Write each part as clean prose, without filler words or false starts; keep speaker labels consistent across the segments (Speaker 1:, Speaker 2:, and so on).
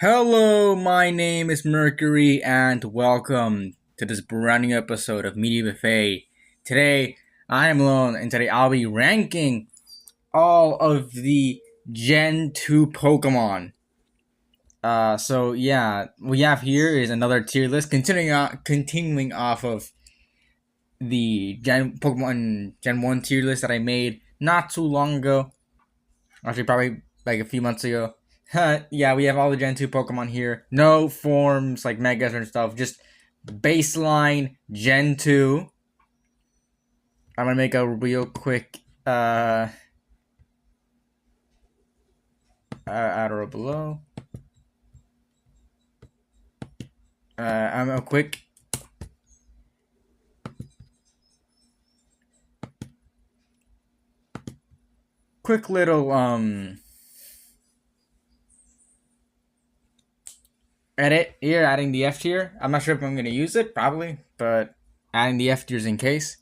Speaker 1: Hello, my name is Mercury, and welcome to this brand new episode of Media Buffet. Today, I am alone, and today I'll be ranking all of the Gen 2 Pokemon. So yeah, we have here is another tier list, continuing off of the Pokemon Gen 1 tier list that I made not too long ago. Actually, probably like a few months ago. Yeah, we have all the Gen 2 Pokemon here. No forms like Megas and stuff. Just baseline Gen 2. I'm gonna make a real quick outer below. I'm a quick little edit here, adding the F tier. I'm not sure if I'm gonna use it, probably, but adding the F tiers in case.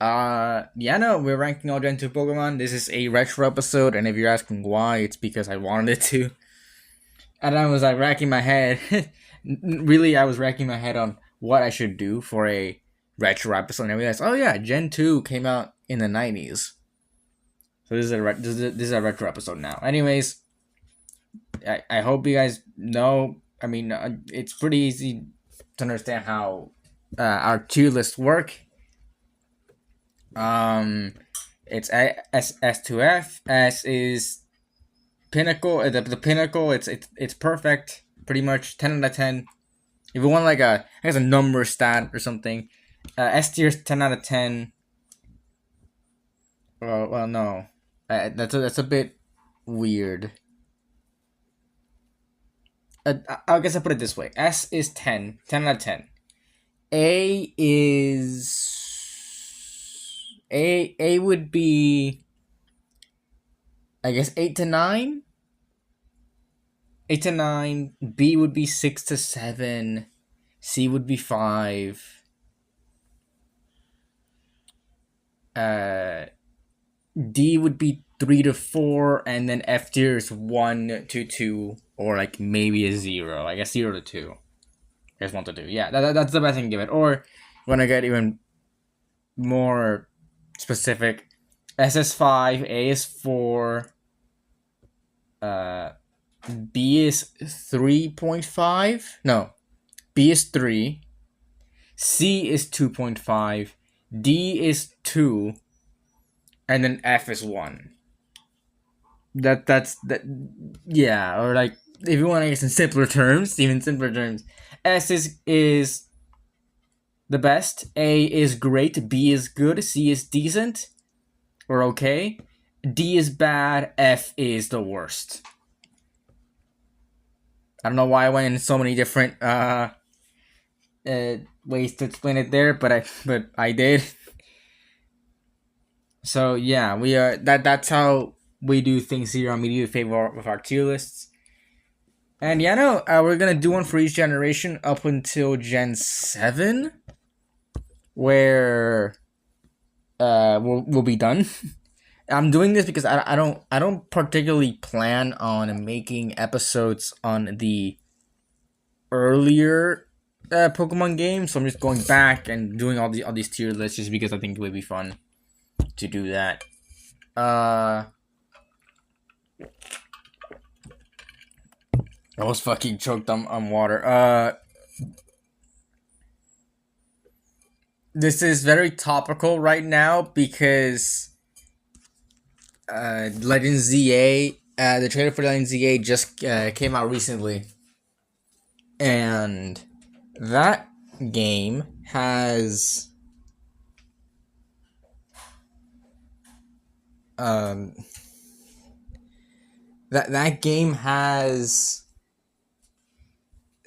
Speaker 1: Yeah, no, we're ranking all Gen 2 Pokemon. This is a retro episode, and if you're asking why, it's because I wanted it to. And I was like racking my head. Really, I was racking my head on what I should do for a retro episode. And I realized, oh yeah, Gen 2 came out in the 90s. So this is a retro episode now. Anyways, I hope you guys know. I mean, it's pretty easy to understand how our tier lists work. It's S to F. S is pinnacle. The pinnacle. It's perfect. Pretty much 10 out of 10. If you want like I guess a number stat or something, S tier is 10 out of 10. Well, no, that's a bit weird. I guess I put it this way: S is 10 out of 10. A is A would be, I guess, 8 to 9. 8 to 9. B would be 6 to 7. C would be 5. D would be 3 to 4, and then F tier is 1 to 2, or like maybe a 0. I guess 0 to 2. I guess 1 to 2. Yeah, that's the best I can give it. Or when I get even more specific, S is 5, A is 4, B is 3.5. No, B is 3. C is 2.5. D is 2. And then F is 1. That's that. Yeah, or like if you want to guess in simpler terms, even simpler terms, S is the best. A is great. B is good. C is decent or okay. D is bad. F is the worst. I don't know why I went in so many different ways to explain it there, but I did. So yeah, we are that's how we do things here on Media Favor with our tier lists. And yeah, no, we're gonna do one for each generation up until Gen 7, where we'll be done. I'm doing this because I don't particularly plan on making episodes on the earlier Pokemon games, so I'm just going back and doing all these tier lists just because I think it would be fun to do that. I was fucking choked on water. This is very topical right now because Legend ZA, the trailer for Legend ZA just came out recently, and that game has that game has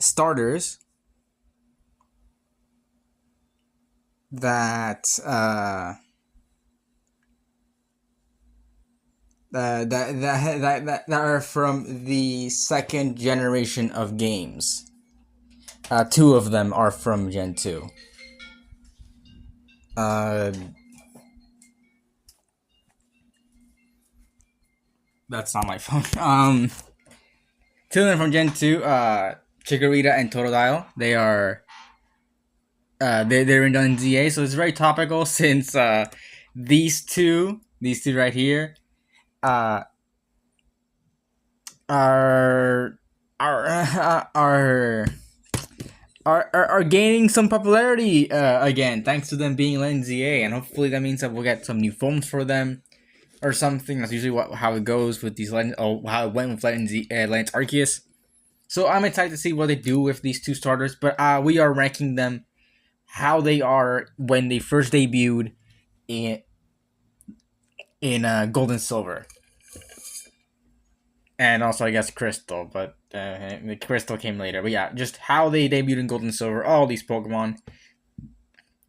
Speaker 1: starters that that are from the second generation of games. Two of them are from Gen 2. That's not my phone. Two of them from Gen 2, Chikorita and Totodile. They are they're in NZA, so it's very topical since these two right here, uh, are are are are gaining some popularity again, thanks to them being NZA, and hopefully that means that we'll get some new forms for them or something. That's usually how it goes with these how it went with Legends Arceus. So I'm excited to see what they do with these two starters, but we are ranking them how they are when they first debuted in Gold and Silver, and also I guess Crystal, but the Crystal came later. But yeah, just how they debuted in Gold and Silver. All these Pokemon.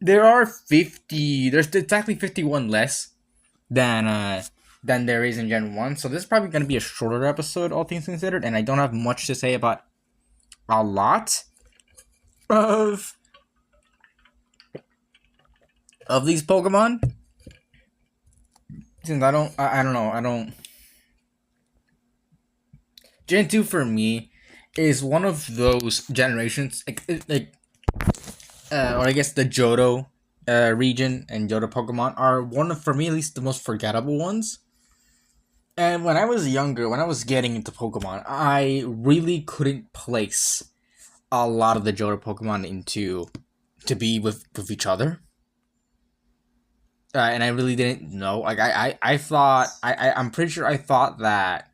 Speaker 1: There are 50. There's exactly 51 less than there is in Gen 1. So this is probably going to be a shorter episode, all things considered, and I don't have much to say about a lot of these Pokemon. Since I don't know. Gen 2 for me is one of those generations, or I guess the Johto region and Johto Pokemon are one of, for me at least, the most forgettable ones. And when I was younger, when I was getting into Pokemon, I really couldn't place a lot of the Johto Pokemon to be with each other. And I really didn't know. Like I thought I'm pretty sure I thought that.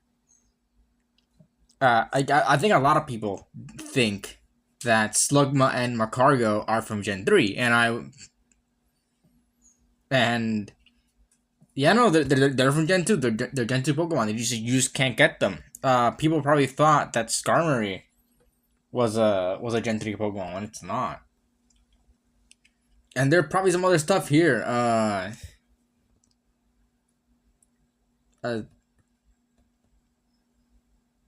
Speaker 1: I think a lot of people think that Slugma and Macargo are from Gen 3, and yeah, no, they're from Gen 2. They're Gen 2 Pokemon. You just can't get them. People probably thought that Skarmory was a Gen 3 Pokemon when it's not. And there are probably some other stuff here.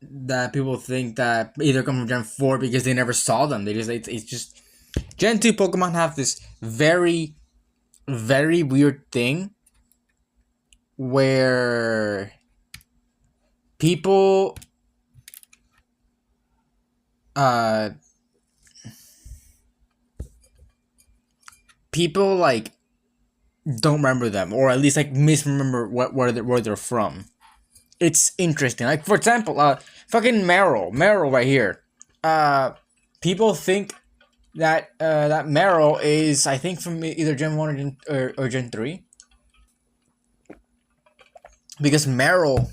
Speaker 1: That people think that either come from Gen 4 because they never saw them. It's just Gen 2 Pokemon have this very, very weird thing where people like don't remember them, or at least like misremember where they're from. It's interesting. Like, for example, fucking Meryl right here. People think that that Meryl is, I think, from either Gen 1 or Gen 3. Because Meryl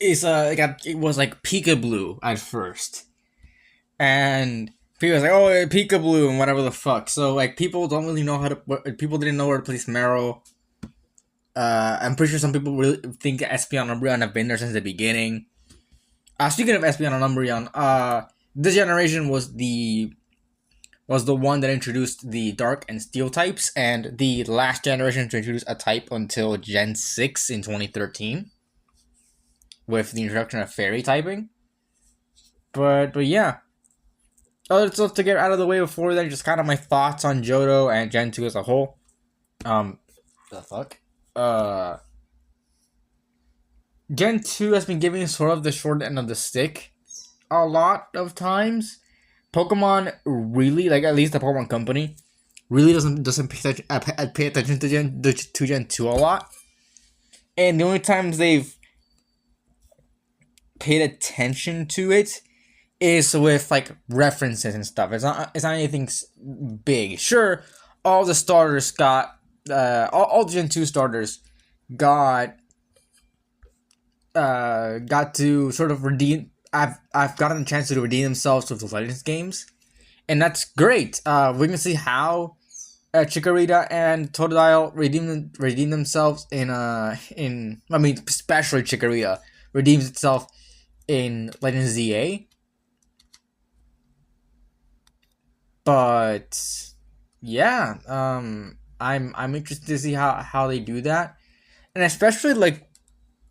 Speaker 1: is it was like Peekaboo at first. And people was like, oh, Peekaboo and whatever the fuck. So like people don't really know people didn't know where to place Meryl. I'm pretty sure some people really think Espeon and Umbreon have been there since the beginning. Speaking of Espeon and Umbreon, this generation was the one that introduced the Dark and Steel types, and the last generation to introduce a type until Gen 6 in 2013, with the introduction of Fairy typing. But yeah. Other stuff to get out of the way before then, just kind of my thoughts on Johto and Gen 2 as a whole. The fuck? Gen 2 has been giving sort of the short end of the stick a lot of times. Pokemon really, like at least the Pokemon Company, really doesn't pay attention to Gen 2 a lot. And the only times they've paid attention to it is with like references and stuff. It's not anything big. Sure, all the starters got all Gen 2 starters got to sort of redeem. I've gotten a chance to redeem themselves with the Legends games, and that's great. We can see how Chikorita and Totodile redeem themselves especially Chikorita redeems itself in Legends ZA. But yeah, I'm interested to see how they do that, and especially like,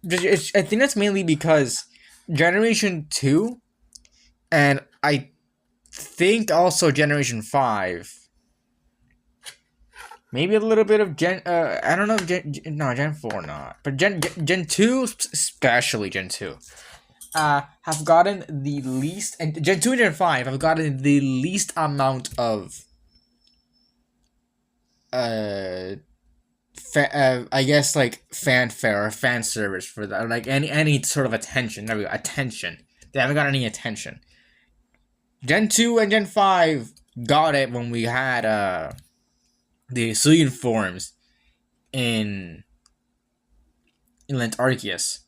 Speaker 1: I think that's mainly because Generation 2, and I think also Generation 5, maybe a little bit of I don't know if Gen 4 not, but Gen 2, especially Gen 2, have gotten the least, and Gen 2 and Gen 5 have gotten the least amount of uh, I guess like fanfare or fan service for that, like any sort of attention. There we go, attention. They haven't got any attention. Gen 2 and Gen 5 got it when we had the Hisuian forms in Lantarkius.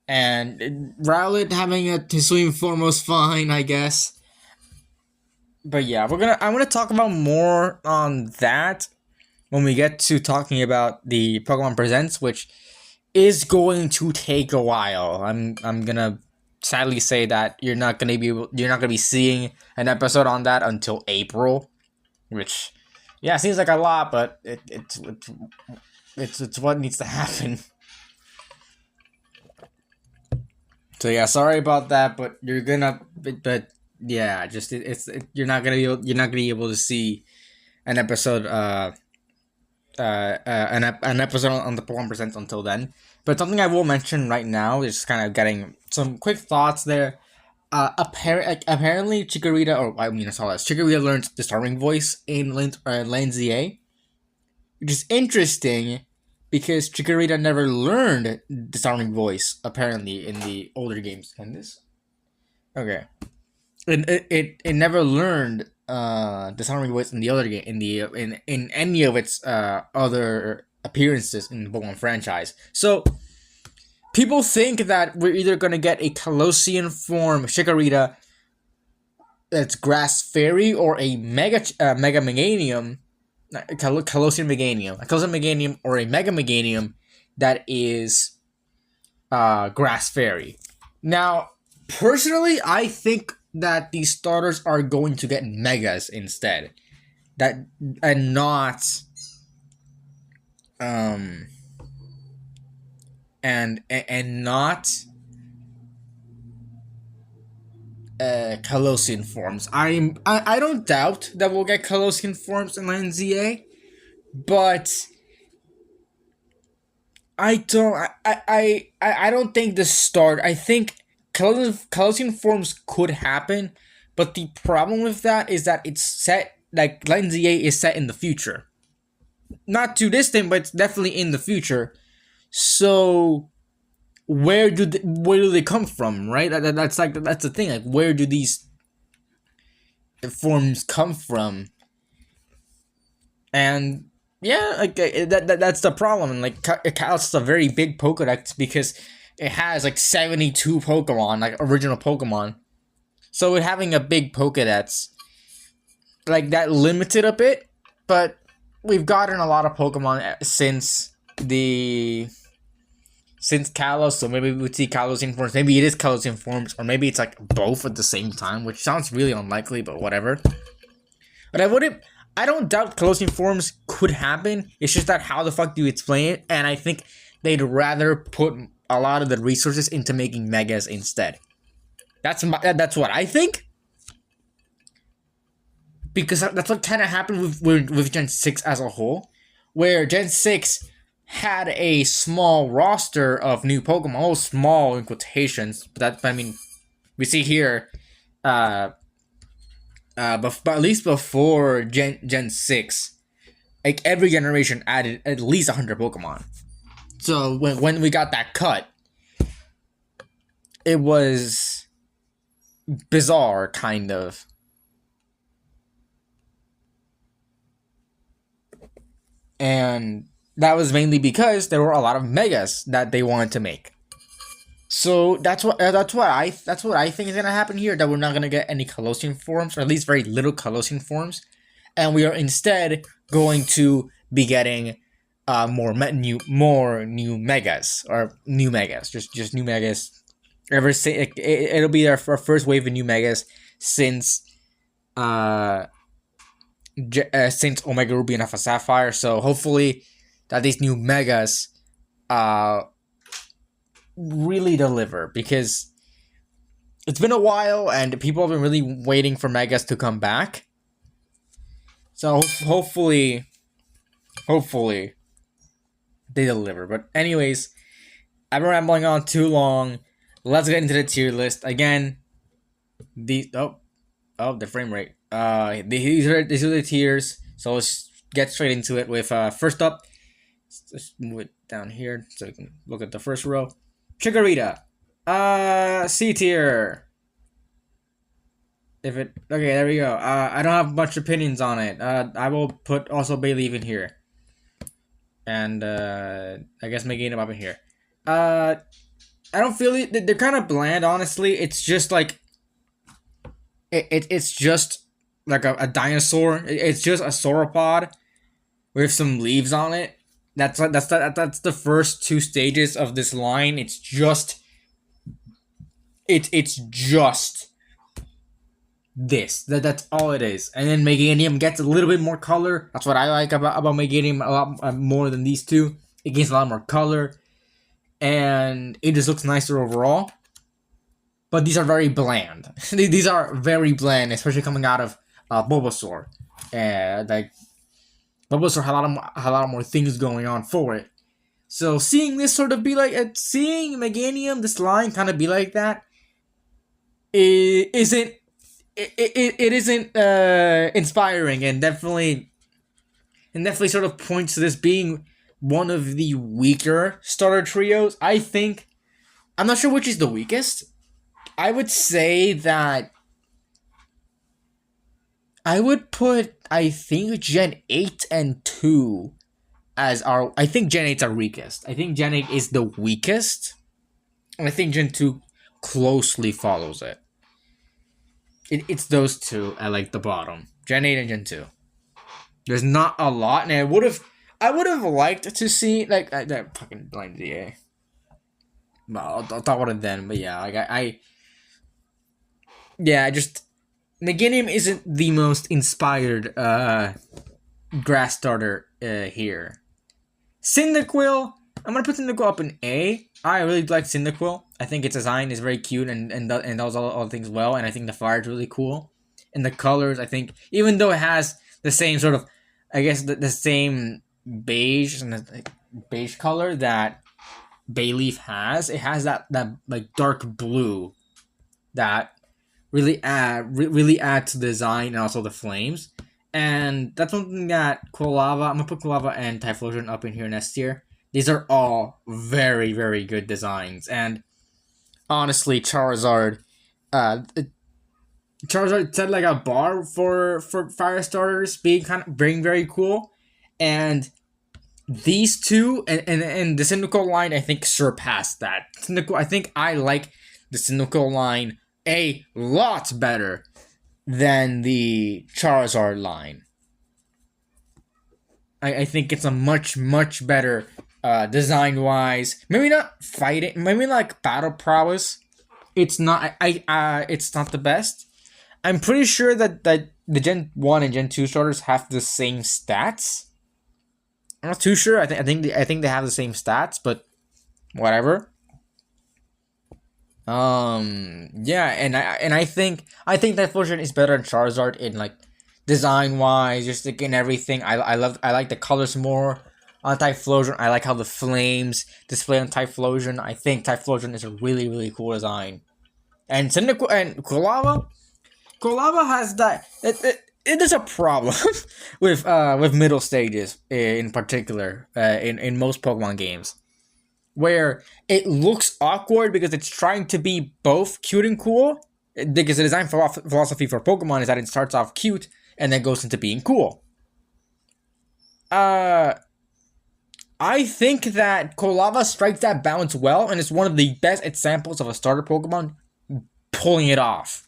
Speaker 1: And Rowlet having a Hisuian form was fine, I guess. But yeah, I'm gonna talk about more on that when we get to talking about the Pokemon Presents, which is going to take a while. I'm gonna sadly say that you're not gonna be seeing an episode on that until April, which seems like a lot, but it's what needs to happen. So yeah, sorry about that, but you're gonna you're not gonna be able to see an episode an episode on the Pokemon Presents until then. But something I will mention right now is kind of getting some quick thoughts there. Apparently Chikorita, Chikorita learned the starting voice in Lane ZA, which is interesting because Chikorita never learned the starting voice apparently in the older games. Can this? Okay. It never learned the starting voice in the other game in any of its other appearances in the Pokemon franchise. So people think that we're either gonna get a Colosseum form Chikorita that's Grass Fairy or a Mega Meganium, Colosseum Meganium or a Mega Meganium that is Grass Fairy. Now, personally, I think that these starters are going to get Megas instead, and not Colosseum forms. I don't doubt that we'll get Colosseum forms in LNZA, but I don't think the start. I think Colosseum forms could happen, but the problem with that is that it's set, like Legends EA is set in the future. Not too distant, but it's definitely in the future. So where do they come from, right? That's the thing. Like, where do these forms come from? And yeah, like that's the problem. And like Kalos a very big Pokedex because it has like 72 Pokemon, like original Pokemon. So with having a big Pokedex, like that limits it a bit. But we've gotten a lot of Pokemon since Kalos, so maybe we would see Kalos in forms. Maybe it is Kalos in forms, or maybe it's like both at the same time, which sounds really unlikely, but whatever. But I don't doubt Colosseum forms could happen. It's just that how the fuck do you explain it? And I think they'd rather put a lot of the resources into making Megas instead. That's what I think. Because that's what kind of happened with Gen 6 as a whole. Where Gen 6 had a small roster of new Pokemon. Oh, small in quotations. But I mean, we see here... but at least before Gen 6, like every generation added at least 100 Pokemon. So when we got that cut, it was bizarre, kind of. And that was mainly because there were a lot of Megas that they wanted to make. So that's what I think is gonna happen here. That we're not gonna get any Colosseum forms, or at least very little Colosseum forms, and we are instead going to be getting more new Megas, or new Megas, just new Megas. It'll be our first wave of new Megas since Omega Ruby and Alpha Sapphire. So hopefully that these new Megas really deliver, because it's been a while and people have been really waiting for Megas to come back. So hopefully they deliver. But anyways, I've been rambling on too long. let's get into the tier list again. The frame rate. These are the tiers. So let's get straight into it. With first up, let's move it down here so you can look at the first row. Chikorita, C tier. If it okay, there we go. I don't have much opinions on it. I will put also Bayleaf in here, and I guess Meganium up in here. I don't feel it. They're kind of bland, honestly. It's just like it's just like a dinosaur. It's just a sauropod with some leaves on it. That's the first two stages of this line. It's just this. That's all it is. And then Meganium gets a little bit more color. That's what I like about Meganium a lot more than these two. It gains a lot more color, and it just looks nicer overall. But these are very bland. These are very bland, especially coming out of Bulbasaur. Like Bulbasaur had a lot more things going on for it. So seeing this sort of be like, seeing Meganium, this line kind of be like that, it isn't inspiring, and definitely sort of points to this being one of the weaker starter trios. I think, I'm not sure which is the weakest. I would say that I would put, I think, Gen 8 and 2 as our... I think Gen 8's our weakest. I think Gen 8 is the weakest. And I think Gen 2 closely follows it. It's those two at like the bottom. Gen 8 and Gen 2. There's not a lot, and I would have liked to see like that fucking blind DA. Well, I'll talk about it then, but yeah, like just Meganium isn't the most inspired grass starter here. Cyndaquil, I'm gonna put Cyndaquil up in A. I really like Cyndaquil. I think its design is very cute and does all things well, and I think the fire is really cool. And the colors, I think, even though it has the same sort of, I guess the same beige and the beige color that Bayleaf has, it has that like dark blue that really add to the design and also the flames. And that's something that Quilava, I'm gonna put Quilava and Typhlosion up in here next tier. These are all very, very good designs. And honestly, Charizard set like a bar for fire starters being very cool. And these two and the Cyndaquil line, I think, surpassed that. I think I like the Cyndaquil line a lot better than the Charizard line. I think it's a much better design wise. Maybe not fighting, maybe like battle prowess. It's not it's not the best. I'm pretty sure that the Gen 1 and Gen 2 starters have the same stats. I'm not too sure. I think they have the same stats, but whatever. Yeah, and I think that version is better than Charizard in like design wise, just like in everything. I like the colors more on Typhlosion. I like how the flames display on Typhlosion. I think Typhlosion is a really, really cool design. And Cyndaquil and Quilava has that. It is a problem with middle stages in particular in most Pokemon games, where it looks awkward because it's trying to be both cute and cool. Because the design philosophy for Pokemon is that it starts off cute and then goes into being cool. I think that Quilava strikes that balance well, and it's one of the best examples of a starter Pokemon pulling it off.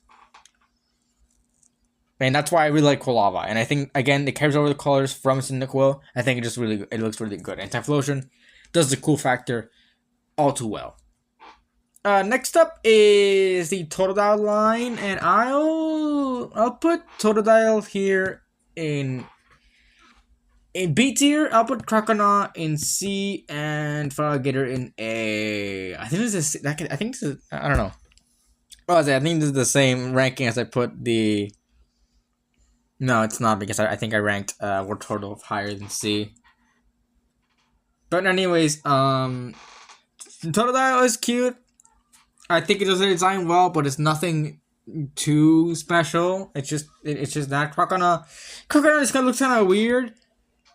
Speaker 1: And that's why I really like Quilava. And I think, again, it carries over the colors from Cyndaquil. I think it looks really good. And Typhlosion does the cool factor all too well. Next up is the Totodile line, and I'll put Totodile here in B tier. I'll put Croconaw in C and Feraligatr in A. I think this is I don't know. I think this is the same ranking as I put the. No, it's not, because I think I ranked Wartortle higher than C. But anyways, Totodile is cute. I think it does the design well, but it's nothing too special. It's just that Crocodile just kind of looks kind of weird,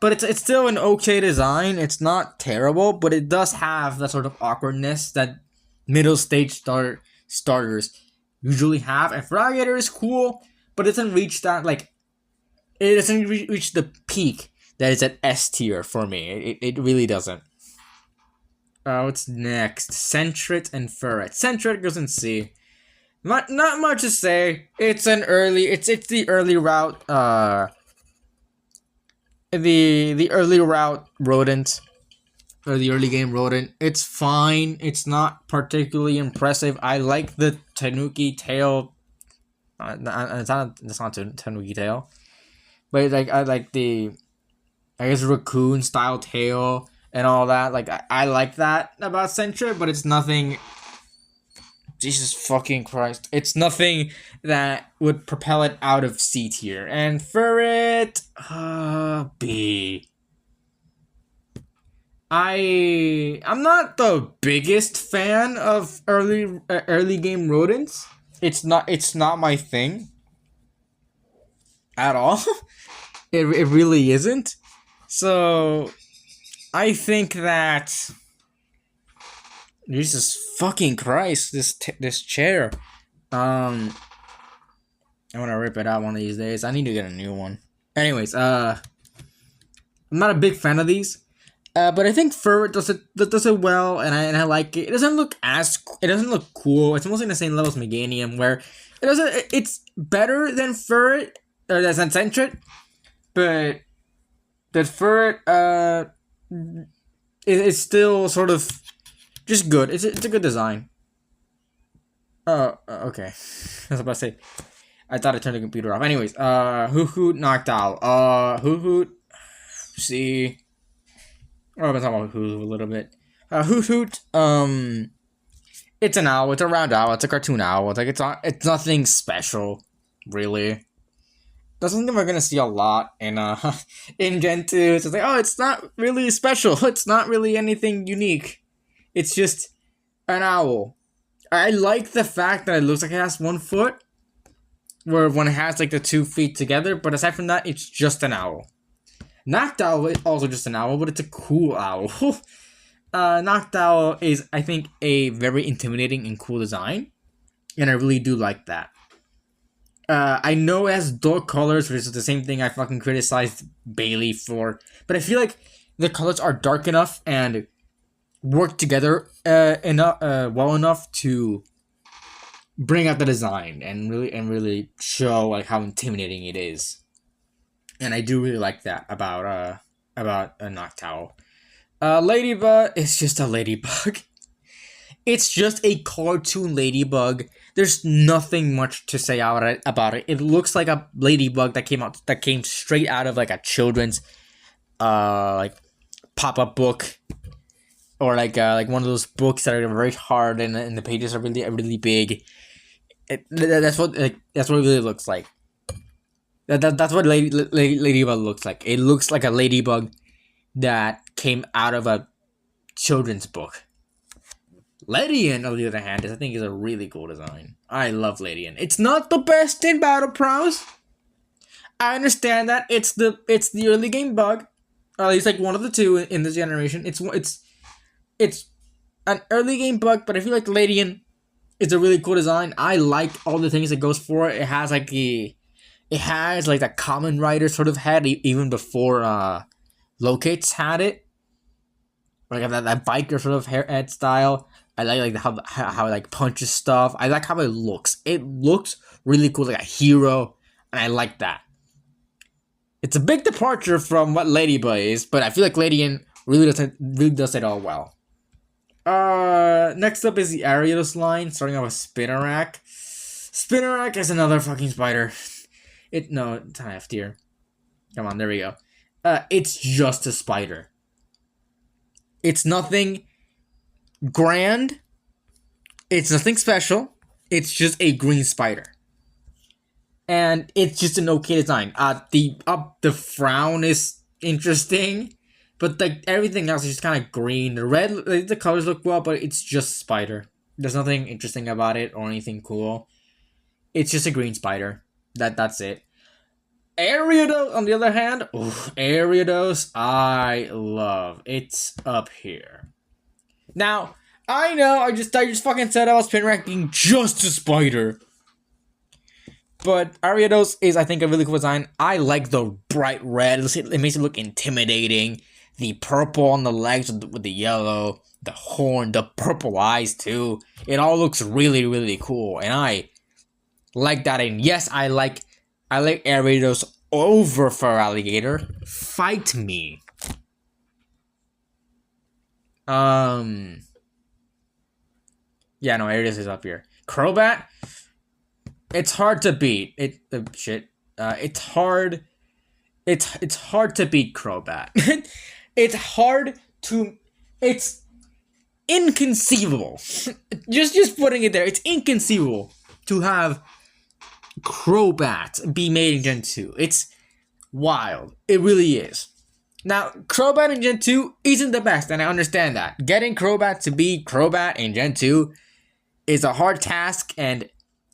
Speaker 1: but it's still an okay design. It's not terrible, but it does have that sort of awkwardness that middle stage starters usually have. And Fragator is cool, but it doesn't reach that it doesn't reach the peak that is at S tier for me. It really doesn't. What's next? Sentret and Ferret. Sentret goes in C. Not much to say. It's the early route the early route rodent, or the early game rodent. It's fine. It's not particularly impressive. I like the Tanuki tail. It's not Tanuki tail, but I like the, I guess, raccoon style tail and all that. Like I like that about Sentret, but it's nothing. Jesus fucking Christ. It's nothing that would propel it out of C tier. And Ferret, B. I'm not the biggest fan of early game rodents. It's not my thing at all. It really isn't. So I think that, Jesus fucking Christ, this chair. I want to rip it out one of these days. I need to get a new one. Anyways, I'm not a big fan of these. But I think Ferret does it well, and I like it. It doesn't look cool. It's mostly in the same level as Meganium, where it's better than Ferret or than Sentret, but that Ferret is still sort of just good. It's a good design. Okay. I was about to say, I thought I turned the computer off. Anyways, Hoot Noctowl. Hoot. See. Oh, I've been talking about Hoot a little bit. Hoot. It's an owl. It's a round owl. It's a cartoon owl. It's nothing special, really. That's something we're gonna see a lot in in Gen 2. It's like, oh, it's not really special. It's not really anything unique. It's just an owl. I like the fact that it looks like it has 1 foot, where when it has like the 2 feet together, but aside from that, it's just an owl. Noctowl is also just an owl, but it's a cool owl. Noctowl is, I think, a very intimidating and cool design, and I really do like that. I know it has dark colors, which is the same thing I fucking criticized Bailey for, but I feel like the colors are dark enough and work together well enough to bring out the design and really show like how intimidating it is. And I do really like that about a Noctowl. Ladybug is just a ladybug. It's just a cartoon ladybug. There's nothing much to say about it. It looks like a ladybug that came straight out of like a children's like pop-up book, or like one of those books that are very hard and the pages are really big. That's what it really looks like. That's what Ladybug looks like. It looks like a ladybug that came out of a children's book. Ledian, on the other hand, I think is a really cool design. I love Ledian. It's not the best in battle prowess. I understand that it's the early game bug, or at least like one of the two in this generation. It's an early game bug, but I feel like Ledian is a really cool design. I like all the things it goes for. It has like that Common Rider sort of head, even before Locates had it. Like that biker sort of head style. I like how it like punches stuff. I like how it looks. It looks really cool, like a hero, and I like that. It's a big departure from what Ladybug is, but I feel like Ladian really does it all well. Next up is the Ariados line, starting off with Spinnerack. Spinnerack is another fucking spider. It's not F tier. Come on, there we go. It's just a spider. It's nothing grand. It's nothing special. It's just a green spider. And it's just an okay design. The frown is interesting, but like everything else is just kind of green. The red, the colors look well, but it's just spider. There's nothing interesting about it or anything cool. It's just a green spider. That's it. Ariados, on the other hand, Ariados, I love. It's up here. Now, I know I just fucking said I was pin ranking just a spider. But Ariados is, I think, a really cool design. I like the bright red. It makes it look intimidating. The purple on the legs with the yellow, the horn, the purple eyes too. It all looks really, really cool, and I like that. And yes, I like Ariados over Feraligatr. Fight me. Yeah, no, Ariados is up here. Crobat. It's hard to beat. It's hard. It's hard to beat Crobat. It's inconceivable. just putting it there. It's inconceivable to have Crobat be made in Gen 2. It's wild. It really is. Now, Crobat in Gen 2 isn't the best, and I understand that. Getting Crobat to be Crobat in Gen 2 is a hard task, and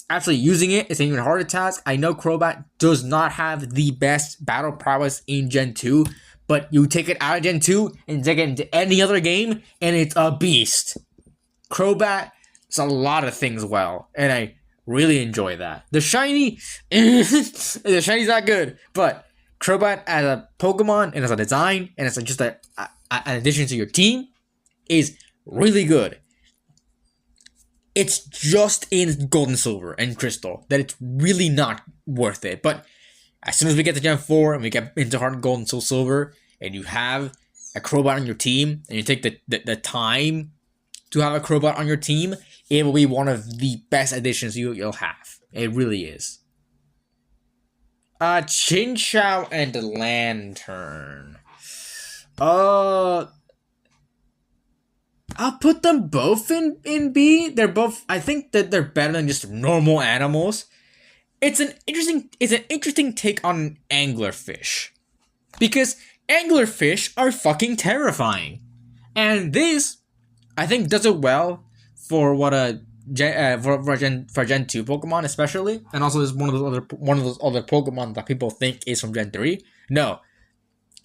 Speaker 1: actually using it is an even harder task. I know Crobat does not have the best battle prowess in Gen 2, but you take it out of Gen 2 and take it into any other game, and it's a beast. Crobat does a lot of things well, and I really enjoy that. The shiny, the shiny's not good, but Crobat as a Pokemon and as a design and as just an addition to your team is really good. It's just in Gold and Silver and Crystal that it's really not worth it. But as soon as we get to Gen 4 and we get into Heart Gold and Soul Silver, and you have a Crobat on your team, and you take the time to have a Crobat on your team, it will be one of the best additions you'll have. It really is. Chinchou and Lantern. I'll put them both in B. They're both, I think that they're better than just normal animals. It's an interesting take on anglerfish. Because anglerfish are fucking terrifying. And this, I think, does it well for what a Gen 2 Pokemon especially, and also is one of those other Pokemon that people think is from Gen 3. No,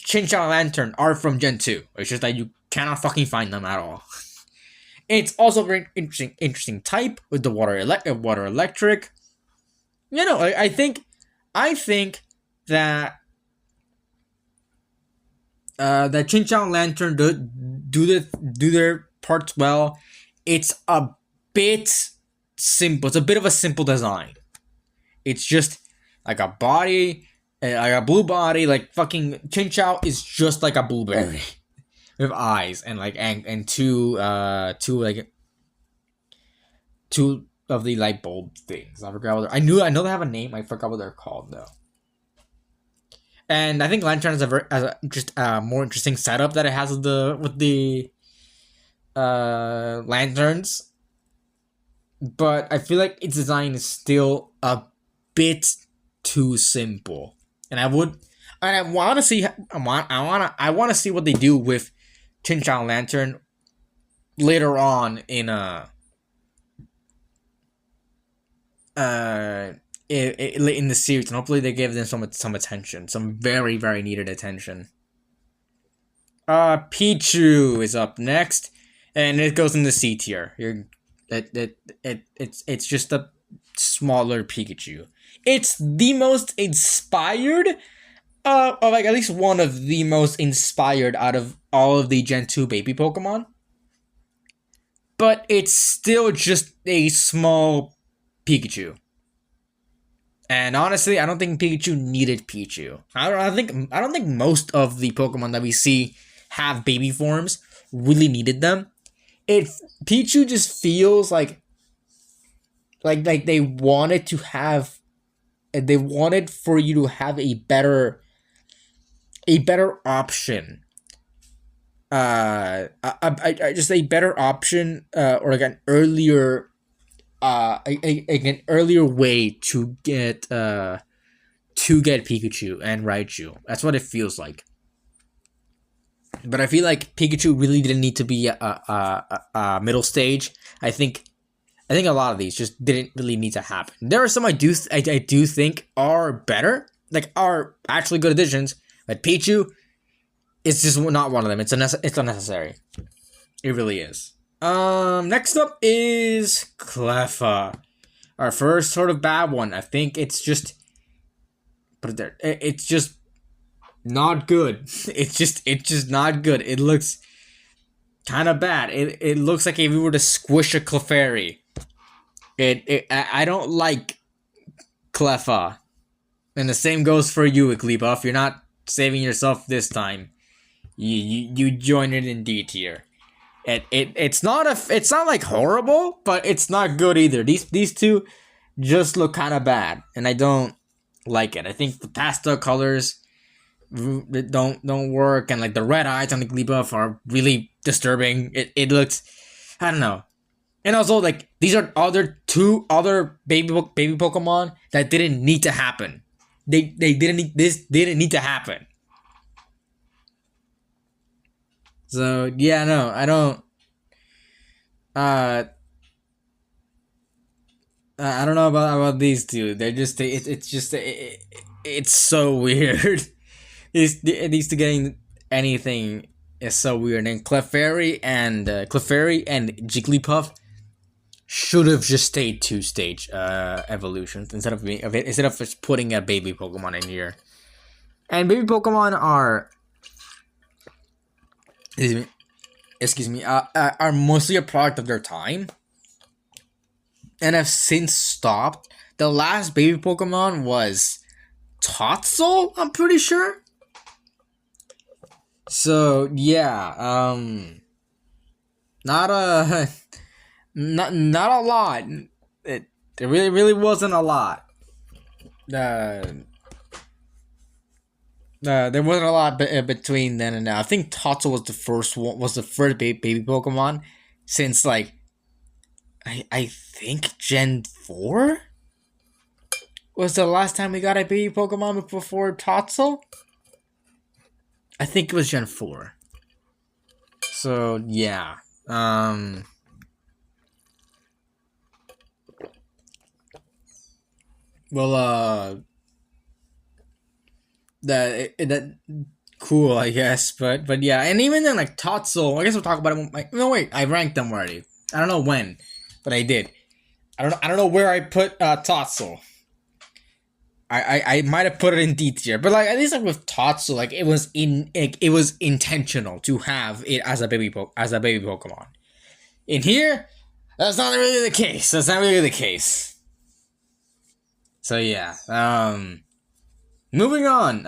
Speaker 1: Chinchou and Lantern are from Gen 2. It's just that you cannot fucking find them at all. It's also a very interesting type with the water electric. You know, I think that that Chinchou and Lantern do their parts well. It's a bit simple. It's a bit of a simple design. It's just like a body, like a blue body. Like fucking Chinchou is just like a blueberry with eyes and like and two of the light bulb things. I forgot what I know they have a name. I forgot what they're called though. And I think Lantern has a more interesting setup that it has with the lanterns. But I feel like its design is still a bit too simple, and I want to see what they do with Chinchou and Lantern later on in the series, and hopefully they give them some attention, some very, very needed attention. Pichu is up next, and it goes in the C tier. It's just a smaller Pikachu. It's the most inspired, like at least one of the most inspired out of all of the Gen 2 baby Pokemon. But it's still just a small Pikachu. And honestly, I don't think Pikachu needed Pichu. I don't think most of the Pokemon that we see have baby forms really needed them. Pichu just feels like they wanted for you to have a better option. Just a better option, or like an earlier way to get Pikachu and Raichu. That's what it feels like. But I feel like Pikachu really didn't need to be a middle stage. I think I think a lot of these just didn't really need to happen. There are some I do think are better, like are actually good additions, but Pichu is just not one of them. It's unnecessary. It really is. Next up is Cleffa. Our first sort of bad one. I think it's just put it there. It's just not good. It's just not good. It looks kind of bad. It looks like if we were to squish a Clefairy. I don't like Cleffa. And the same goes for you, Igglybuff. You're not saving yourself this time. You join it in D tier. It's not like horrible, but it's not good either. These two just look kind of bad, and I don't like it. I think the pastel colors don't work, and like the red eyes on the Igglybuff are really disturbing. It looks, I don't know. And also, like, these are two other baby Pokemon that didn't need to happen. This didn't need to happen. So yeah, no, I don't. I don't know about these two. They're just it's so weird. These two getting anything is so weird. And Clefairy and Jigglypuff should have just stayed 2-stage evolutions instead of just putting a baby Pokemon in here. And baby Pokemon are are mostly a product of their time and have since stopped. The last baby Pokemon was Totzel, I'm pretty sure. So yeah, not a lot. It really wasn't a lot. There wasn't a lot between then and now. I think Totzel was the first baby Pokemon since like I think Gen 4 was the last time we got a baby Pokemon before Totzel. I think it was Gen 4. So yeah. Well, that cool, I guess, but yeah, and even then, like Totzel, I guess we'll talk about it. No, wait, I ranked them already. I don't know when, but I did. I don't know where I put Totzel. I might have put it in D tier, but like at least like with Totzel, like it was intentional to have it as a baby Pokemon. In here, that's not really the case. So yeah, moving on.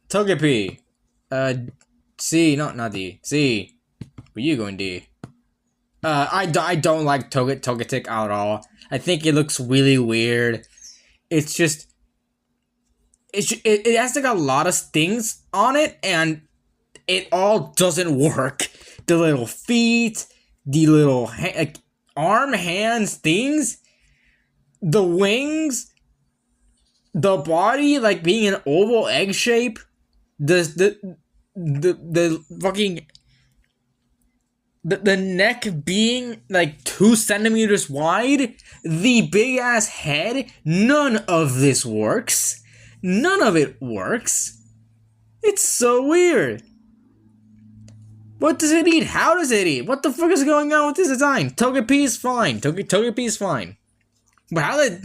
Speaker 1: Togepi. C, not D. C. Were you going D? I don't like Togetic at all. I think it looks really weird. It's just it has like a lot of things on it, and it all doesn't work. The little feet, the little arm, hands, things, the wings, the body like being an oval egg shape, the fucking the neck being like 2 centimeters wide, the big ass head. None of this works. None of it works. It's so weird. What does it eat? How does it eat? What the fuck is going on with this design? Togepi is fine. Togepi is fine. But how did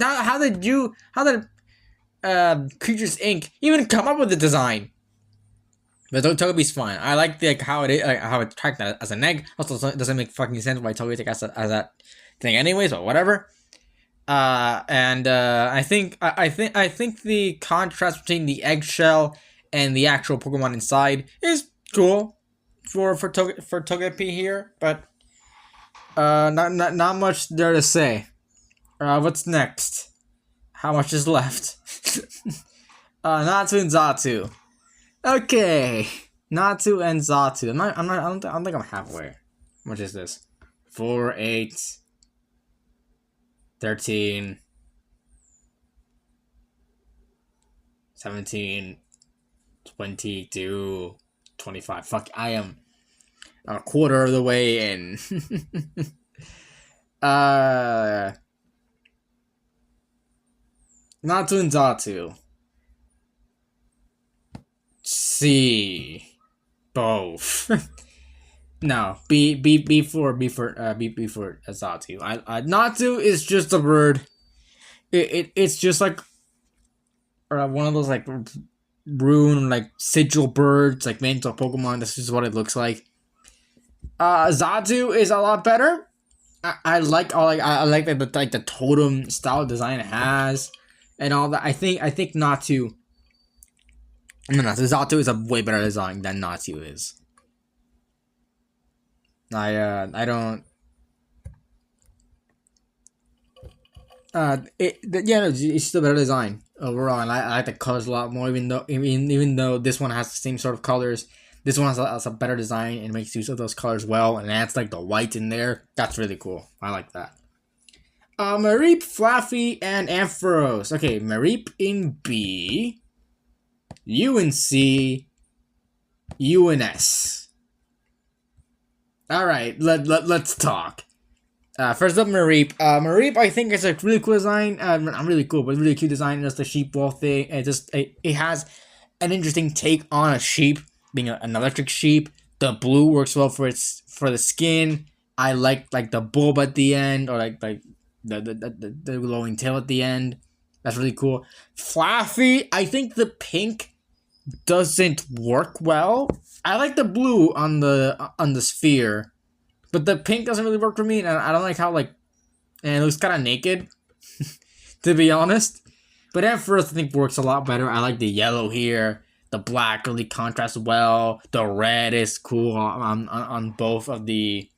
Speaker 1: Creatures Inc. even come up with the design? But Togepi's fine. I like how it tracked that as an egg. Also, it doesn't make fucking sense why Togetic as that thing, anyways. But whatever. I think the contrast between the eggshell and the actual Pokemon inside is cool for Togepi here, but not much there to say. What's next? How much is left? Natsu and Xatu. Okay, Natsu and Xatu. I don't think I'm halfway. How much is this? 4, 8, 13, 17, 22, 25. Fuck, I am a quarter of the way in. Uh, Natsu and Zatu. C. Both. No, B for Zatu. Natsu is just a bird. It's just like one of those like rune like sigil birds like made into a Pokemon. This is what it looks like. Zatu is a lot better. I like the totem style design it has and all that. I think Natsu. No, Zatu is a way better design than Natsu is. I don't. It's still better design overall, and I like the colors a lot more. Even though this one has the same sort of colors, this one has a better design and makes use of those colors well, and adds like the white in there. That's really cool. I like that. Mareep, Fluffy, and Ampharos. Okay, Mareep in B, U in C, U in S. All right, let's talk. First up, Mareep. Mareep, I think it's a really cool design. Not really cool, but really cute design. Just the sheep wolf thing. It has an interesting take on a sheep being an electric sheep. The blue works well for the skin. I like the bulb at the end, or like the glowing tail at the end. That's really cool. Fluffy, I think the pink doesn't work well. I like the blue on the sphere, but the pink doesn't really work for me, and I don't like how and it looks kind of naked, to be honest. But at first, I think works a lot better. I like the yellow here. The black really contrasts well. The red is cool on both of the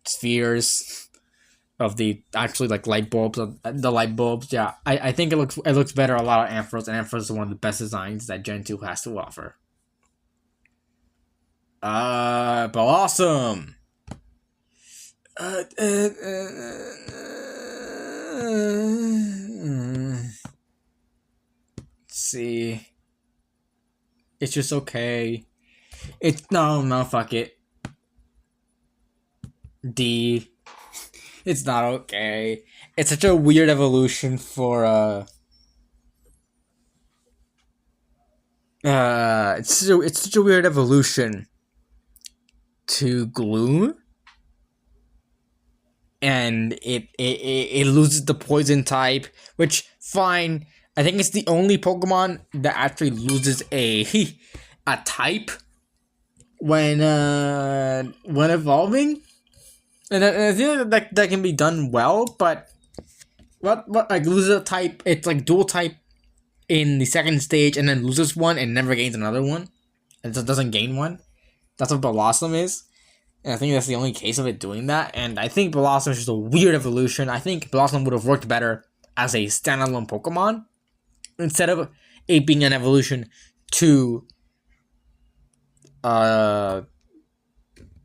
Speaker 1: spheres of the actually like light bulbs. The light bulbs, yeah. I think it looks better a lot on Ampharos, and Ampharos is one of the best designs that Gen 2 has to offer. Blossom. Let's see. It's just okay. No, fuck it. D. It's not okay. It's such a weird evolution for it's such a weird evolution to Gloom, and it loses the poison type, which fine. I think it's the only Pokemon that actually loses a type when evolving, and I think that can be done well. But what like loses a type? It's like dual type in the second stage, and then loses one and never gains another one. It just doesn't gain one. That's what Blossom is. And I think that's the only case of it doing that. And I think Blossom is just a weird evolution. I think Blossom would have worked better as a standalone Pokemon instead of it being an evolution to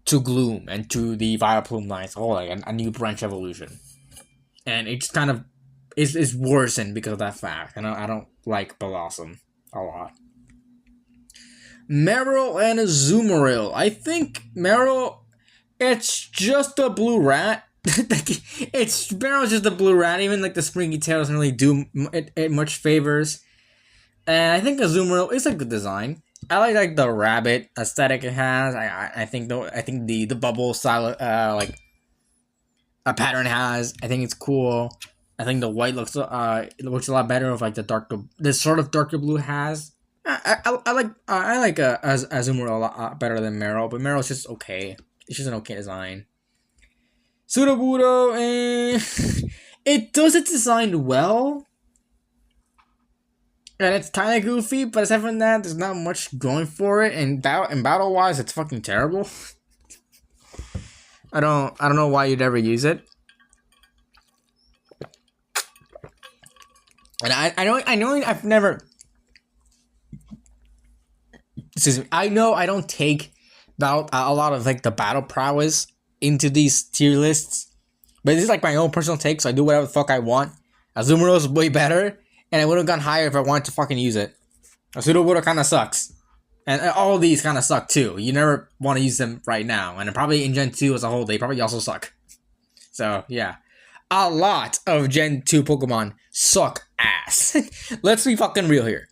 Speaker 1: Gloom and to the Vileplume line. So like a new branch evolution. And it just kind of is worsened because of that fact. And I don't like Blossom a lot. Meryl and Azumarill. I think Meryl, it's just a blue rat. Meryl's just a blue rat. Even like the springy tail doesn't really do it much favors. And I think Azumarill is a good design. I like the rabbit aesthetic it has. I think the bubble style like a pattern it has. I think it's cool. I think the white looks a lot better with like the sort of darker blue has. I like Azumarill a lot better than Meryl, but Meryl's just okay. It's just an okay design. Sudowoodo, it does its design well, and it's kind of goofy, but aside from that, there's not much going for it. And battle wise, it's fucking terrible. I don't know why you'd ever use it. And I know I've never. Excuse me. I know I don't take a lot of like the battle prowess into these tier lists, but this is like my own personal take, so I do whatever the fuck I want. Azumarill is way better, and I would have gone higher if I wanted to fucking use it. Sudowoodo kind of sucks, and all these kind of suck too. You never want to use them right now, and probably in Gen 2 as a whole, they probably also suck. So yeah, a lot of Gen 2 Pokemon suck ass. Let's be fucking real here.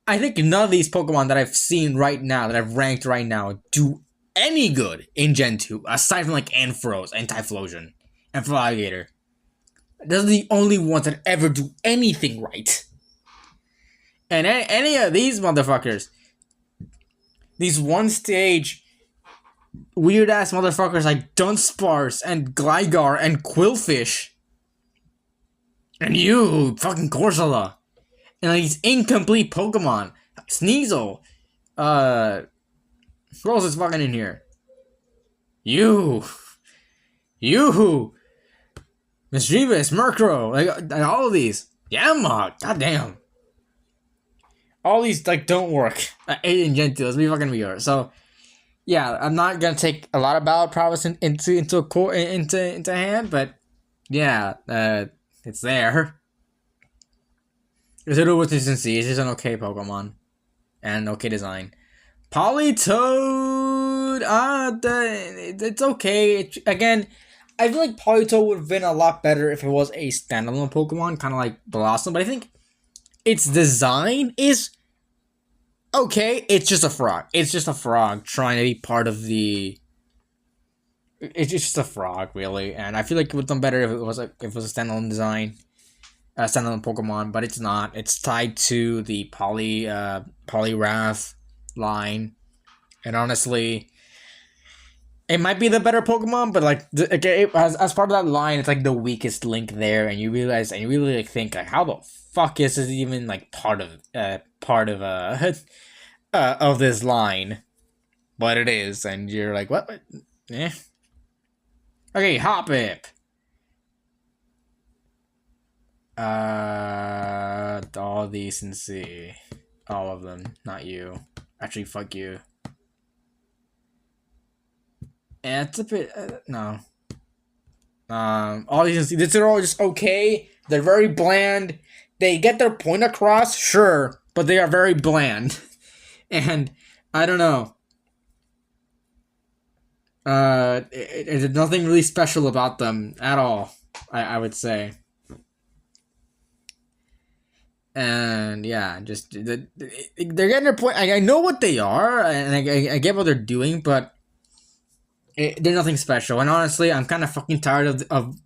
Speaker 1: I think none of these Pokemon that I've seen right now, that I've ranked right now, do any good in Gen 2, aside from like Ampharos and Typhlosion and Feraligatr. Those are the only ones that ever do anything right. And any of these motherfuckers, these one stage weird ass motherfuckers like Dunsparce and Gligar and Quillfish, and you fucking Corsola, and like these incomplete Pokemon, Sneasel, who else is fucking in here? You, Mischievous, Murkrow, like all of these. Yamma, goddamn. All these like don't work. In Gen 2, let's be fucking real. So yeah, I'm not gonna take a lot of battle prowess into hand, but yeah, it's there. It's a little consistency. It's just an okay Pokemon and okay design. Politoed, it's okay. Again, I feel like Politoed would have been a lot better if it was a standalone Pokemon, kind of like Blossom. But I think its design is okay. It's just a frog. It's just a frog trying to be part of the. It's just a frog, really, and I feel like it would have done better if it was a standalone design, a standalone Pokemon. But it's not. It's tied to the Poliwrath line, and honestly, it might be the better Pokemon, but like as part of that line, it's like the weakest link there, and you realize and you really like think like, how the fuck is this even like part of of this line? But it is, and you're like, what? Eh. Okay, Hoppip. All decency, all of them, not you. Actually, fuck you. And it's a bit no. All these these are all just okay. They're very bland. They get their point across, sure, but they are very bland. And I don't know. There's nothing really special about them at all. I would say. And yeah, just they're getting their point. I know what they are, and I get what they're doing, but they're nothing special. And honestly, I'm kind of fucking tired of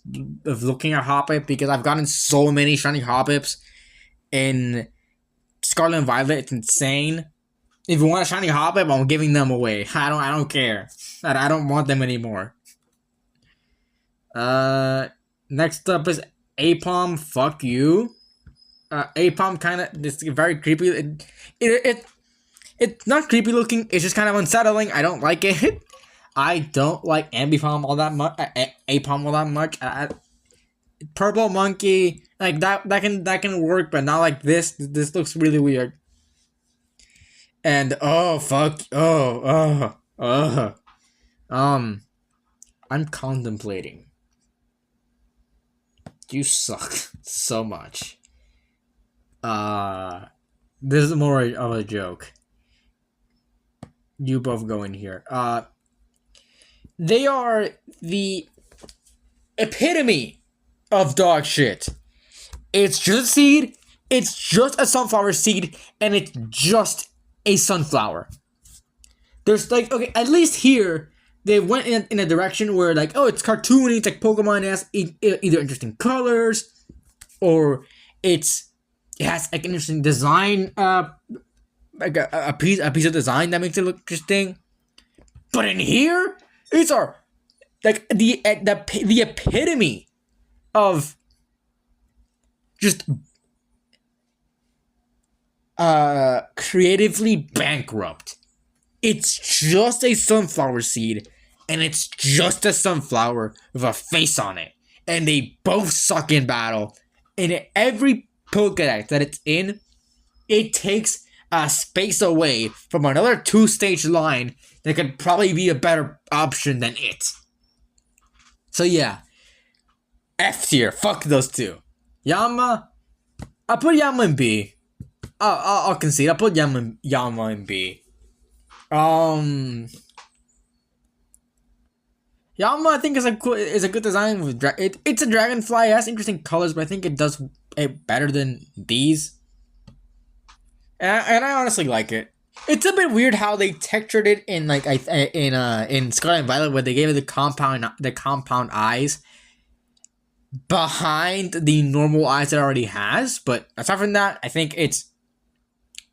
Speaker 1: looking at Hoppip because I've gotten so many shiny Hoppips in Scarlet and Violet. It's insane. If you want a shiny Hoppip, I'm giving them away. I don't care. I don't want them anymore. Next up is Apom. Fuck you. Apom kind of it's very creepy. It's not creepy looking. It's just kind of unsettling. I don't like it. I don't like Ambipom all that much. Apom all that much. Purple monkey like that can work, but not like this. This looks really weird. And I'm contemplating. You suck so much. This is more of a joke. You both go in here. They are the epitome of dog shit. It's just a seed. It's just a sunflower seed, and it's just a sunflower. There's like, okay, at least here they went in a direction where like, oh, it's cartoony. It's like Pokemon has either interesting colors, or it has like an interesting design, like a piece of design that makes it look interesting. But in here, these are like the epitome of just creatively bankrupt. It's just a sunflower seed, and it's just a sunflower with a face on it, and they both suck in battle. And every Pokédex that it's in, it takes a space away from another 2-stage line that could probably be a better option than it. So yeah, F tier. Fuck those two. Yama, I'll put Yama in B. I'll concede. I'll put Yama in B. Yama, I think is a good design with it's a dragonfly. It has interesting colors, but I think it does it better than these. And I honestly like it. It's a bit weird how they textured it in like in Scarlet and Violet, where they gave it the compound eyes behind the normal eyes it already has. But aside from that, I think it's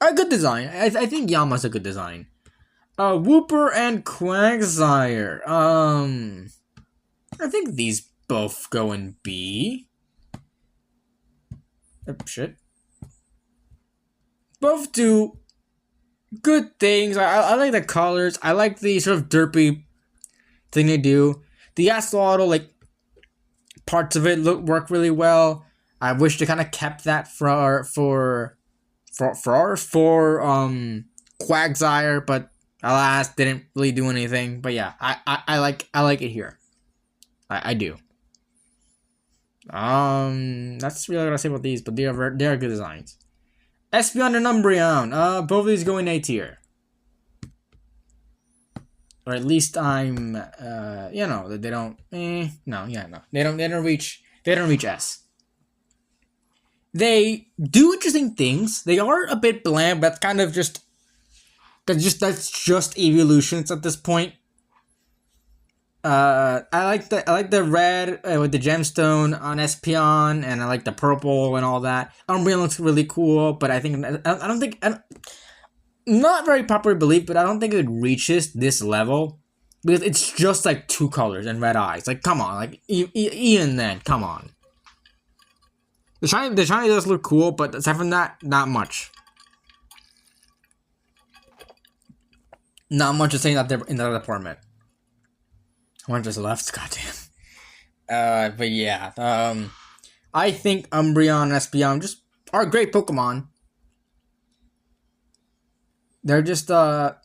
Speaker 1: a good design. I think Yama's a good design. Wooper and Quagsire. I think these both go in B. Oh, shit. Both do good things. I like the colors. I like the sort of derpy thing they do. The axolotl, like, parts of it work really well. I wish they kind of kept that for Quagsire, but alas, didn't really do anything. But yeah, I like it here. I do. That's really what I say about these, but they are good designs. Espeon and Umbreon. Both of these go in A tier. Or at least I'm, they don't. No. They don't reach S. They do interesting things. They are a bit bland, but kind of that's just evolutions at this point. I like the red with the gemstone on Espeon, and I like the purple and all that. Umbreon looks really cool, but I don't think not very popular belief, but I don't think it reaches this level because it's just like two colors and red eyes. Like, come on, like even then, come on. The shiny does look cool, but aside from that, not much. Not much to say in that department. One just left, goddamn. But yeah, I think Umbreon and Espeon just are great Pokemon. They're just not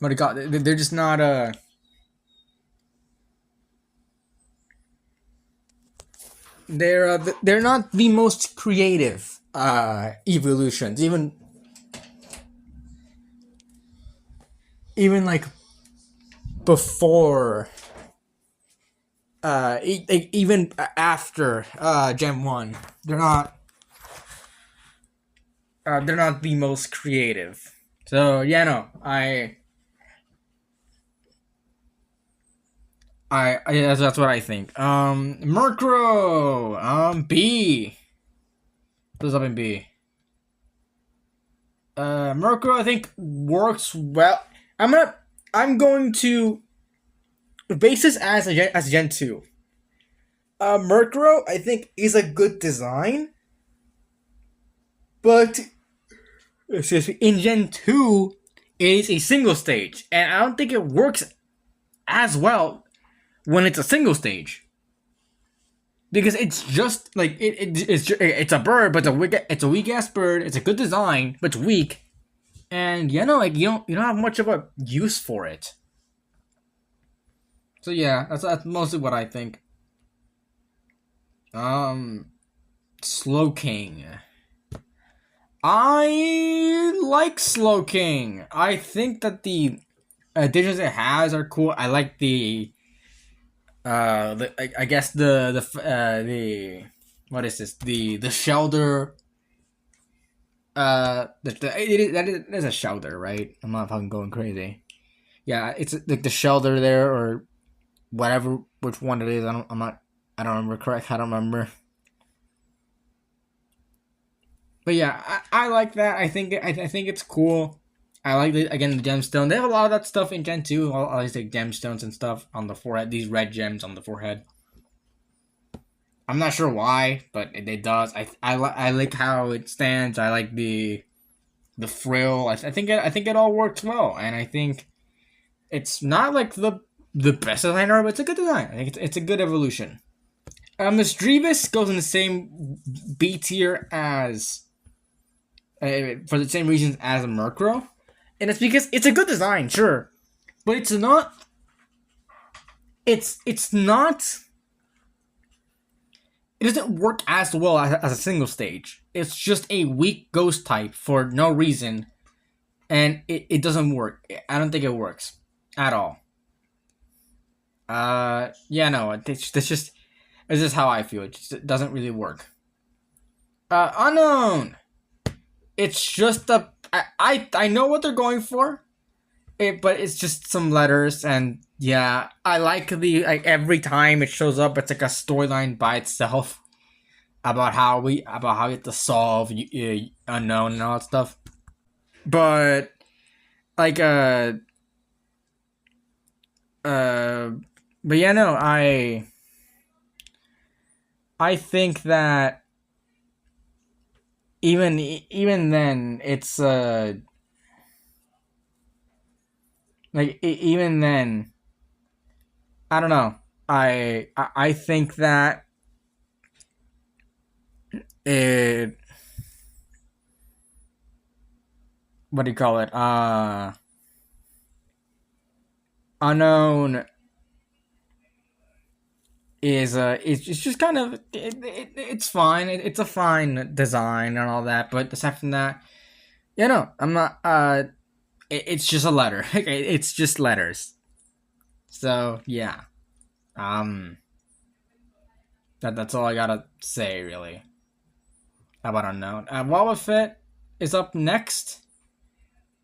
Speaker 1: what do you call it? They're just not they're not the most creative evolutions, even like before even after Gen 1, they're not the most creative. So yeah, no, that's what I think. Murkrow, B. What's up in B? Murkrow, I think works well. I'm going to base this as Gen 2. Murkrow, I think, is a good design, but in Gen 2, it is a single stage, and I don't think it works as well when it's a single stage, because it's just like it's a bird, but it's a weak ass bird. It's a good design, but it's weak, and you don't have much of a use for it. So yeah, that's mostly what I think. Slowking. I like Slowking. I think that the additions it has are cool. I like I guess the what is this? The shelter. That is a shelter, right? I'm not fucking going crazy. Yeah, it's like the shelter there, or whatever, which one it is. I don't remember correct. I don't remember. But yeah, I like that. I think it's cool. I like the gemstone. They have a lot of that stuff in Gen 2. All these like gemstones and stuff on the forehead. These red gems on the forehead. I'm not sure why, but it does. I like how it stands. I like the frill. I think it all works well, and I think it's not like the best design ever, but it's a good design. I think it's a good evolution. Misdreavus goes in the same B tier as for the same reasons as a Murkrow, and it's because it's a good design, sure, but it's not it doesn't work as well as a single stage. It's just a weak ghost type for no reason, and it doesn't work. I don't think it works at all. Yeah, no, it's just how I feel. It doesn't really work. Unknown. It's just I know what they're going for. But it's just some letters, and yeah, I like every time it shows up, it's like a storyline by itself about how we have to solve unknown and all that stuff. But like uh, but yeah, no, I think that even then, it's even then, I don't know. I think that it, what do you call it? Unknown is it's just kind of it's fine. It's a fine design and all that, but aside from that, yeah, no, I'm not. It's just a letter. It's just letters. So yeah, um, that's all I gotta say really. How about unknown? Wobbuffet is up next.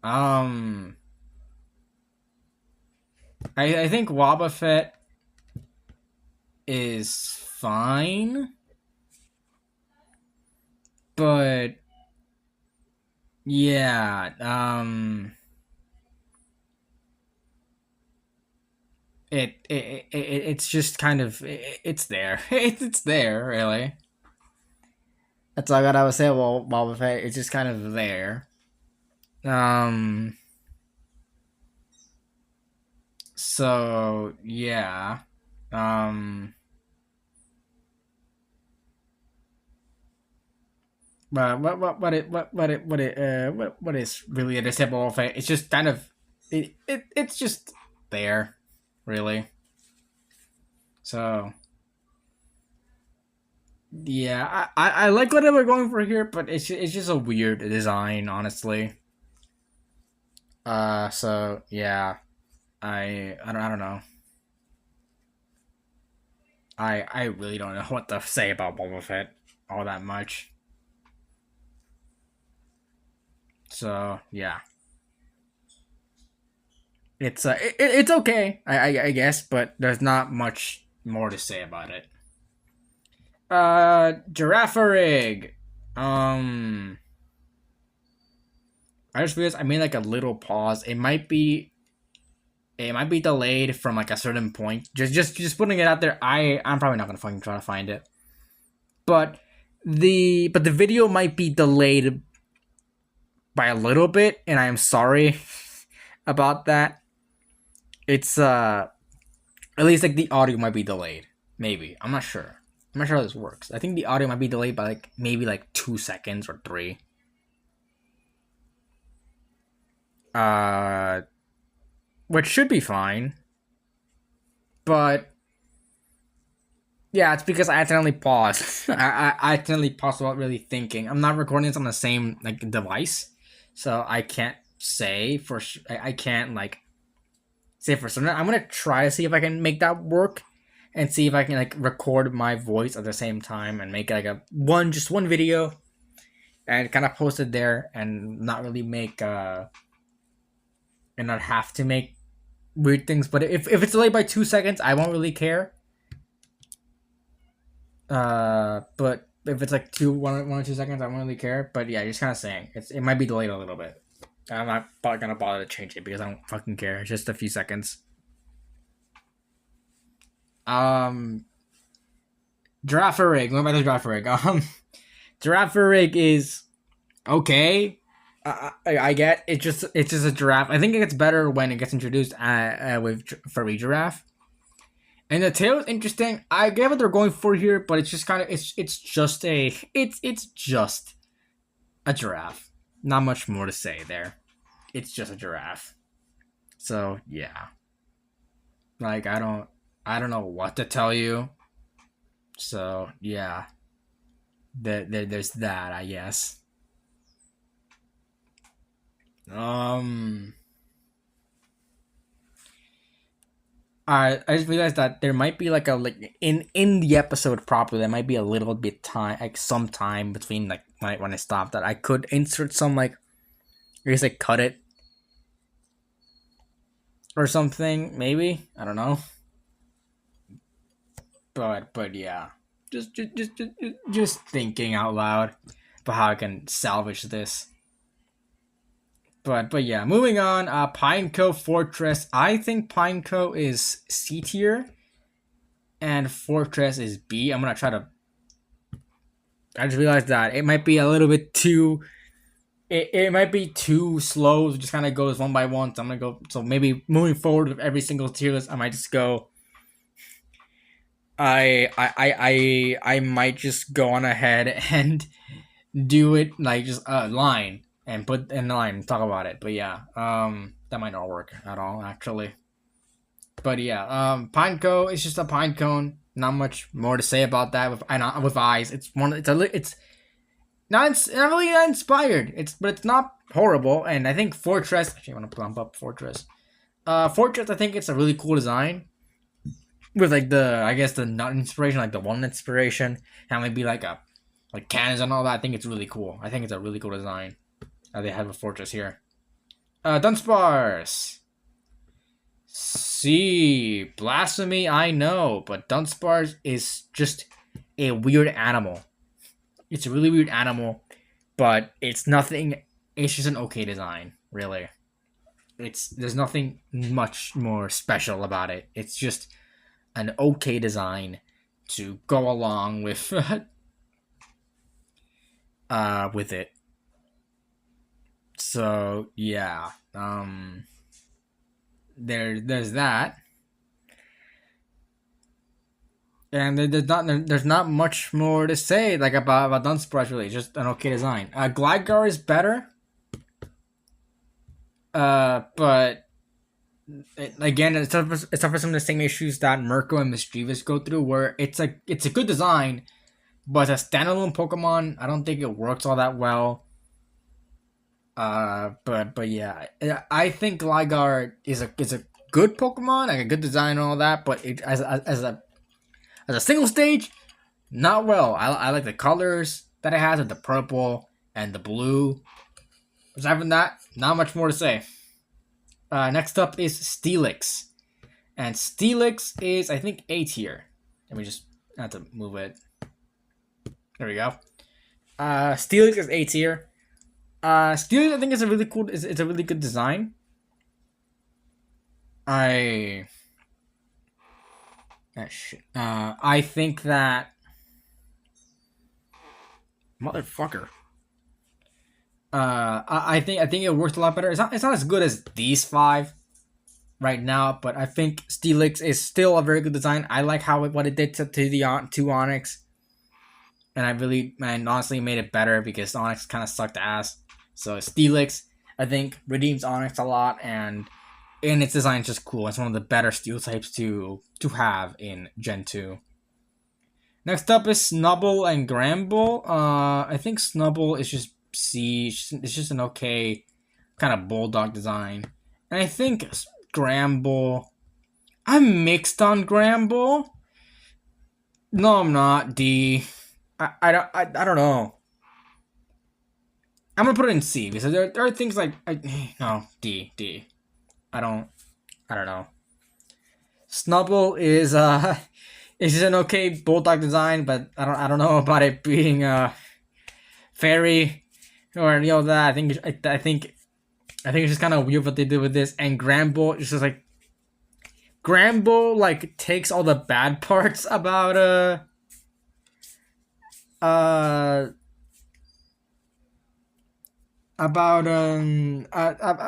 Speaker 1: Um, I think Wobbuffet is fine, but yeah, it's just kind of it's there. It's there really. That's all I gotta say. Well, Boba Fett, it's just kind of there. Um. So yeah. Um. But what is really a disable of it? It's just kind of it's just there, really. So yeah, I like what we're going for here, but it's just a weird design, honestly. So yeah, I don't know. I really don't know what to say about Boba Fett all that much. So yeah, it's okay, I guess, but there's not much more to say about it. Giraffe rig. Um, I just realized I made like a little pause. It might be delayed from like a certain point. Just putting it out there. I'm probably not gonna fucking try to find it. But the video might be delayed by a little bit, and I am sorry about that. It's at least like the audio might be delayed. Maybe. I'm not sure. I'm not sure how this works. I think the audio might be delayed by like maybe like 2 seconds or three. Uh, which should be fine. But yeah, it's because I accidentally paused. I accidentally paused without really thinking. I'm not recording this on the same like device, so I can't say for I can't like say for certain. I'm gonna try to see if I can make that work, and see if I can like record my voice at the same time and make like just one video, and kind of post it there, and not really make and not have to make weird things. But if it's delayed by 2 seconds, I won't really care. But if it's like one or 2 seconds, I won't really care. But yeah, just kind of saying it might be delayed a little bit. I'm not probably gonna bother to change it because I don't fucking care. It's just a few seconds. Um, Giraffe rig. Going back to giraffe rig. Giraffe rig is okay. I get it. It's just a giraffe. I think it gets better when it gets introduced with furry giraffe. And the tail is interesting. I get what they're going for here, but it's just kind of it's just a giraffe. Not much more to say there. It's just a giraffe. So yeah, like I don't know what to tell you. So yeah, there's that, I guess. Um, I just realized that there might be like a like in the episode proper there might be a little bit time like some time between like when I stop that I could insert some like I guess like cut it or something maybe I don't know but yeah just thinking out loud about how I can salvage this. But yeah, moving on. Pineco Fortress. I think Pineco is C tier, and Fortress is B. I'm gonna try to. I just realized that it might be a little bit too. It might be too slow. Just kind of goes one by one. So I'm gonna go. So maybe moving forward with every single tier list, I might just go. I might just go on ahead and do it like just a line and put in the line and talk about it. But yeah, that might not work at all actually. But yeah, Pineco is just a pine cone. Not much more to say about that with eyes. It's one. It's not. It's not really inspired. But it's not horrible. And I think Fortress. Actually, I want to plump up Fortress. Fortress. I think it's a really cool design with like I guess the nut inspiration, like the walnut inspiration, and maybe like cannons and all that. I think it's really cool. I think it's a really cool design that they have a Fortress here. Dunsparce. See, blasphemy, I know, but Dunsparce is just a weird animal. It's a really weird animal, but it's nothing. It's just an okay design, really. There's nothing much more special about it. It's just an okay design to go along with with it. So yeah, there's that. And there's not much more to say like about Dunsparce really. Just an okay design. Gligar is better. But again, it suffers some of the same issues that Mercury and Mischievous go through, where it's a good design, but as a standalone Pokemon, I don't think it works all that well. But yeah, I think Gligar is a good Pokemon, like a good design and all that, but it as a single stage, not well. I like the colors that it has, with the purple and the blue. Aside from that, not much more to say. Next up is Steelix. And Steelix is, I think, A tier. Let me just have to move it. There we go. Steelix is A tier. Steelix, I think, is a really cool. It's a really good design. I think that motherfucker. I think it works a lot better. It's not as good as these five right now, but I think Steelix is still a very good design. I like what it did to the to Onyx, and I really and honestly made it better because Onyx kind of sucked ass. So Steelix, I think, redeems Onyx a lot, and its design is just cool. It's one of the better steel types to have in Gen 2. Next up is Snubbull and Gramble. I think Snubbull is just C. It's just an okay kind of bulldog design. And I think Gramble. I'm mixed on Gramble. No, I'm not. D. I don't know. I'm gonna put it in C because there are things like no D. I don't know. Snubbull is it's just an okay bulldog design, but I don't know about it being fairy or that. I think it's just kind of weird what they did with this. And Gramble is just like Gramble like takes all the bad parts about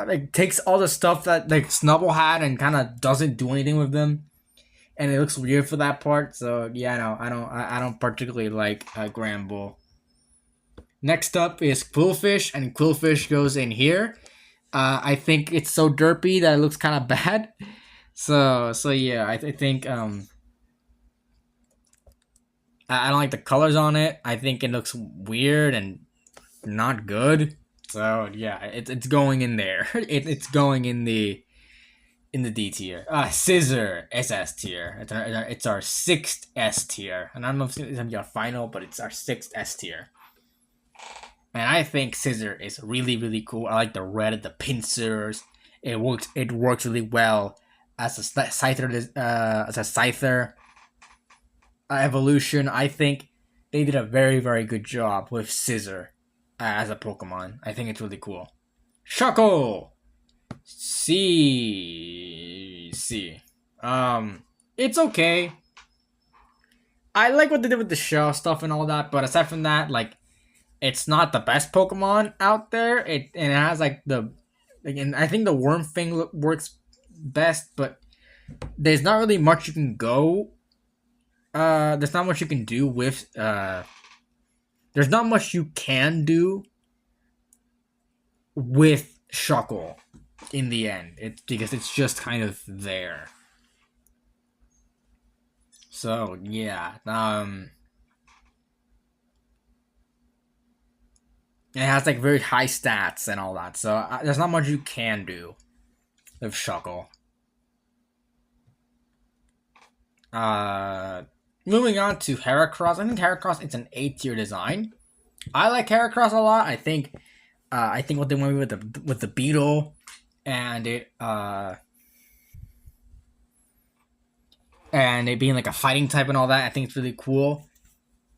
Speaker 1: like takes all the stuff that like Snubbull had and kind of doesn't do anything with them, and it looks weird for that part. So yeah, no, I don't particularly like Gramble. Next up is Quillfish, and Quillfish goes in here. I think it's so derpy that it looks kind of bad. So yeah, I think I don't like the colors on it. I think it looks weird and not good. So yeah, it's going in there. It's going in the D tier. Scissor SS tier. It's our sixth S tier, and I don't know if it's gonna be our final, but it's our sixth S tier. And I think Scissor is really really cool. I like the red, the pincers. It works. It works really well as a scyther. As a scyther evolution. I think they did a very very good job with Scissor as a Pokemon. I think it's really cool. Shuckle. C. It's okay. I like what they did with the shell stuff and all that, but aside from that, like, it's not the best Pokemon out there. It has like and I think the worm thing works best, but there's not really much you can go. There's not much you can do with. There's not much you can do with Shuckle in the end. It's because it's just kind of there. So yeah, it has like very high stats and all that. So there's not much you can do with Shuckle. Moving on to Heracross. I think Heracross it's an A tier design. I like Heracross a lot. I think what they went with the beetle and it being like a fighting type and all that. I think it's really cool.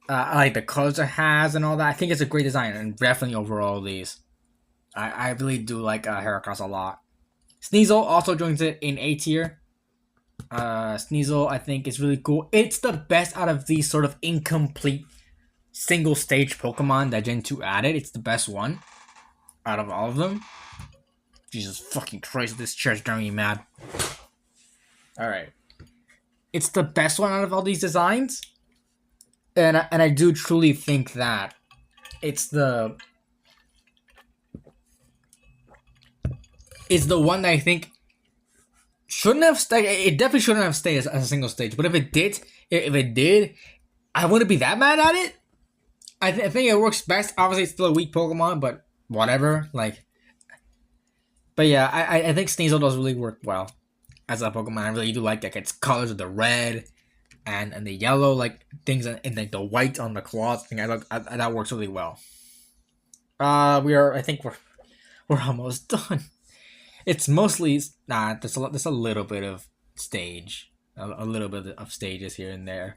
Speaker 1: I like the colors it has and all that. I think it's a great design and definitely overall these. I really do like Heracross a lot. Sneasel also joins it in A tier. Sneasel I think is really cool. It's the best out of these sort of incomplete single stage Pokemon that Gen 2 added. It's the best one out of all of them. Jesus fucking Christ, this chair's driving me mad. Alright. It's the best one out of all these designs. And I do truly think that it's the one that I think shouldn't have stayed. It definitely shouldn't have stayed as a single stage. But if it did, I wouldn't be that mad at it. I think it works best. Obviously, it's still a weak Pokemon, but whatever. But yeah, I think Sneasel does really work well as a Pokemon. I really do like its colors of the red and the yellow things and like the white on the claws. I think that works really well. I think we're almost done. It's mostly there's a little bit of stage, a little bit of stages here and there.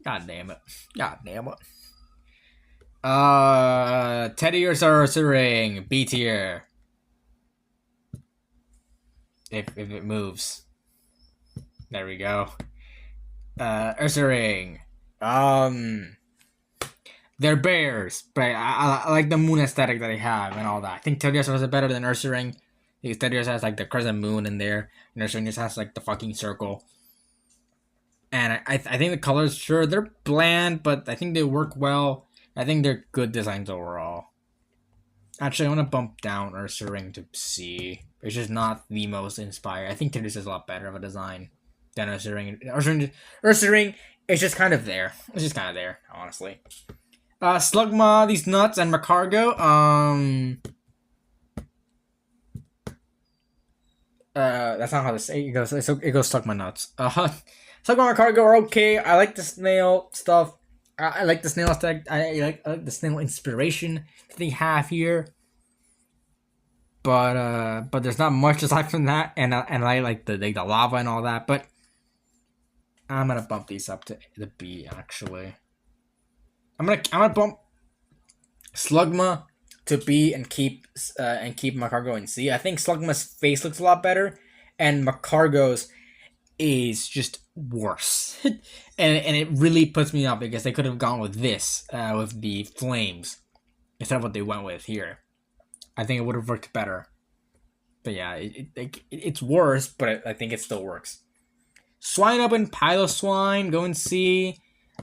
Speaker 1: God damn it! Teddy or Ring B tier. If it moves, there we go. Ursaring. They're bears, but I like the moon aesthetic that they have and all that. I think Teddiursaurs is better than Ursaring. Because Teddiursaurs has like the crescent moon in there, and Ursaring just has like the fucking circle. And I think the colors, sure, they're bland, but I think they work well. I think they're good designs overall. Actually, I want to bump down Ursaring to C. It's just not the most inspired. I think Teddiursaurs is a lot better of a design than Ursaring. Ursaring is just kind of there. It's just kind of there, honestly. Slugma, these nuts, and Macargo. That's not how to say it. It goes Slugma nuts. Slugma and Macargo are okay. I like the snail stuff. I like the snail aesthetic. I like the snail inspiration that they have here. But there's not much aside from that, and I like the lava and all that. But I'm gonna bump these up to the B. Actually, I'm gonna bump Slugma to B and keep Macargo in C. I think Slugma's face looks a lot better, and Macargo's is just worse. and it really puts me off because they could have gone with this with the flames instead of what they went with here. I think it would have worked better. But yeah, it's worse, but I think it still works. Swine Up and Piloswine, go and see.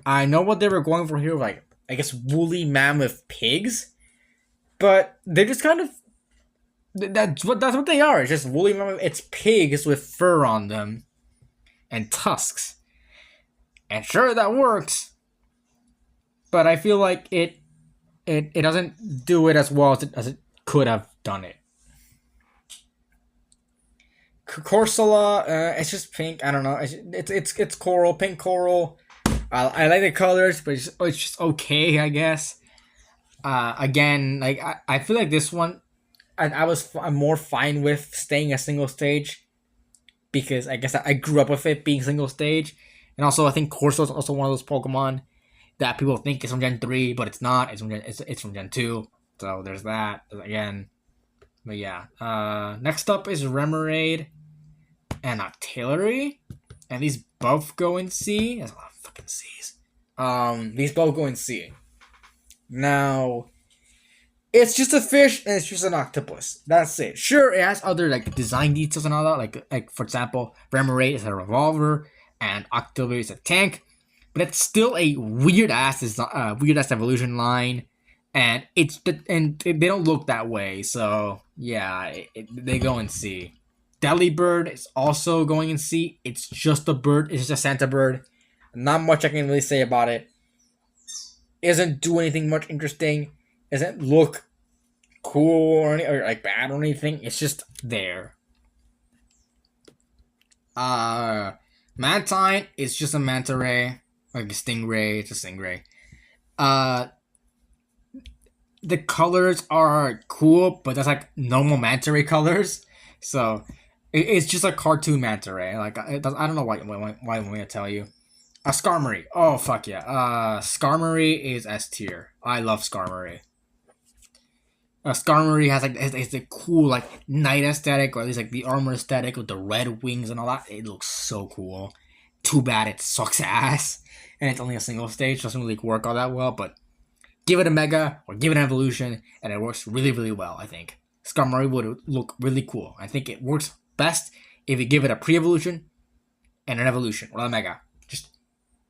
Speaker 1: I know what they were going for here, like, I guess, woolly mammoth pigs. But they're just kind of... That's what they are. It's just woolly mammoth... It's pigs with fur on them. And tusks. And sure, that works. but I feel like it doesn't do it as well as it could have done it. Corsola, it's just pink. I don't know. It's coral, pink coral. I like the colors, but it's just okay, I guess. Again, like I feel like this one, I'm more fine with staying a single stage because I guess I grew up with it being single stage, and also I think Corso is also one of those Pokemon that people think is from Gen 3, but it's not. It's from Gen 2. So there's that again. But yeah. Next up is Remoraid and Octillery, and these both go in C. There's a lot of fucking C's. These both go in C. Now, it's just a fish and it's just an octopus. That's it. Sure, it has other like design details and all that. Like for example, Remoraid is a revolver and Octillery is a tank, but it's still a weird ass evolution line, and they don't look that way. So yeah, they go in C. Delibird is also going in C. It's just a bird. It's just a Santa bird. Not much I can really say about it. Isn't do anything much interesting. Doesn't look cool or like bad or anything. It's just there. Mantine is just a manta ray, like a stingray. It's a stingray. The colors are cool, but that's like normal manta ray colors. So it's just a cartoon manta ray. Like I don't know why I'm going to tell you. A Skarmory. Oh fuck yeah. Skarmory is S tier. I love Skarmory. Skarmory has like it's a cool like night aesthetic, or at least like the armor aesthetic with the red wings and all that. It looks so cool. Too bad it sucks ass, and it's only a single stage, doesn't really work all that well. But give it a Mega or give it an Evolution, and it works really really well. I think Skarmory would look really cool. I think it works best if you give it a pre-evolution and an evolution or a Mega. Just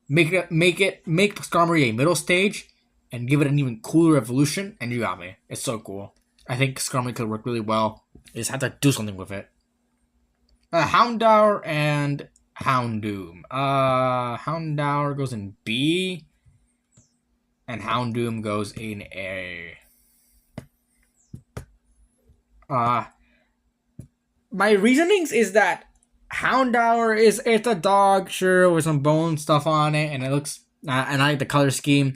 Speaker 1: make Skarmory a middle stage and give it an even cooler evolution, and you got me. It's so cool. I think Skarmory could work really well. You just have to do something with it. Houndour and Houndoom. Houndour goes in B, and Houndoom goes in A. My reasonings is that Houndour it's a dog, sure, with some bone stuff on it, and it looks, and I like the color scheme.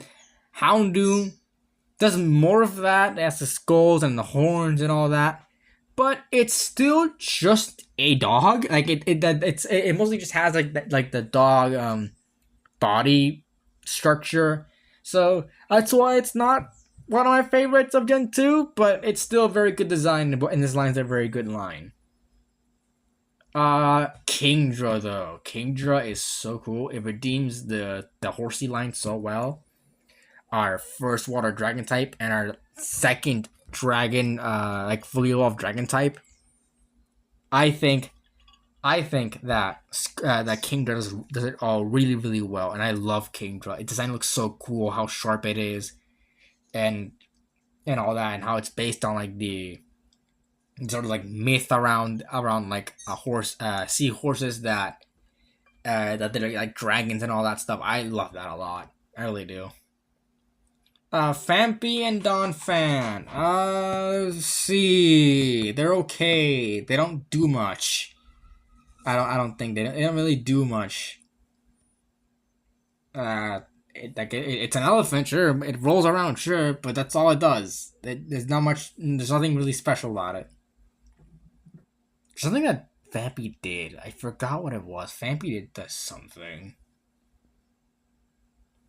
Speaker 1: Houndoom does more of that. It has the skulls and the horns and all that, but it's still just a dog. Like it mostly just has like the dog body structure. So that's why it's not one of my favorites of Gen 2, but it's still a very good design, and this line's a very good line. Kingdra though. Kingdra is so cool. It redeems the horsey line so well. Our first water dragon type and our second dragon, like fully evolved dragon type. I think that Kingdra does it all really really well, and I love Kingdra. Its design looks so cool, how sharp it is, and all that, and how it's based on like the sort of like myth around like a horse, sea horses that they're like dragons and all that stuff. I love that a lot. I really do. Phanpy and Donphan. Let's see. They're okay. They don't do much. I don't think they don't really do much. It's an elephant, sure. It rolls around, sure, but that's all it does. There's not much. There's nothing really special about it. Something that Phanpy did. I forgot what it was. Phanpy does something.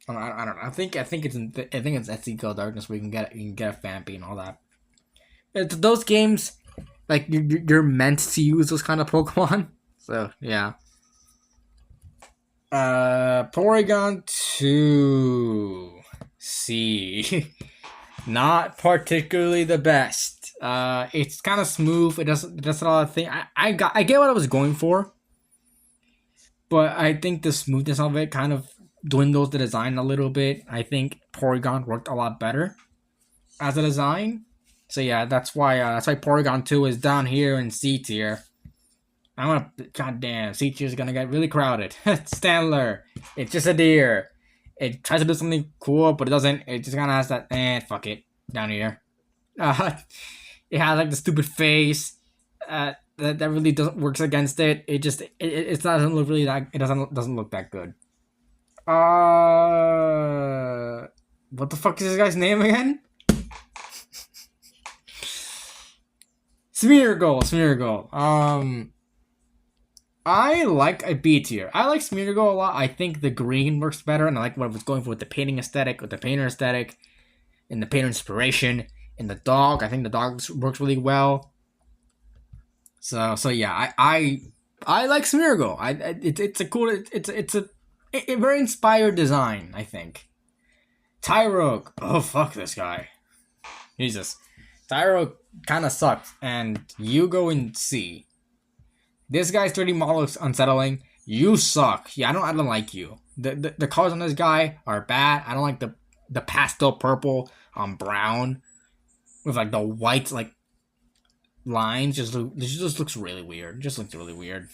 Speaker 1: I don't know. I think it's Ethical Darkness where you can get a Phanpy and all that. It's those games, like you're meant to use those kind of Pokemon. So yeah. Porygon 2 C. Not particularly the best. It's kind of smooth. It does a lot of things. I get what I was going for, but I think the smoothness of it kind of dwindles the design a little bit. I think Porygon worked a lot better as a design. So yeah, that's why Porygon 2 is down here in C tier. Goddamn, C tier is gonna get really crowded. Standler, it's just a deer. It tries to do something cool, but it doesn't. It just kind of has that, fuck it, down here. Uh, it has like the stupid face. That really doesn't works against it. It just it doesn't look really that. It doesn't look that good. What the fuck is this guy's name again? Smeargle. I like a B tier. I like Smeargle a lot. I think the green works better, and I like what I was going for with the painting aesthetic, with the painter aesthetic, and the painter inspiration. And the dog, I think the dog works really well. So yeah, I like Smeargle. It's a cool, it's a very inspired design. I think. Tyrogue. Oh fuck this guy. Jesus. Tyrogue kind of sucks, and you go and see. This guy's 3D model looks unsettling. You suck. Yeah, I don't like you. The colors on this guy are bad. I don't like the pastel purple on brown with like the white like lines. This just looks really weird. Just looks really weird.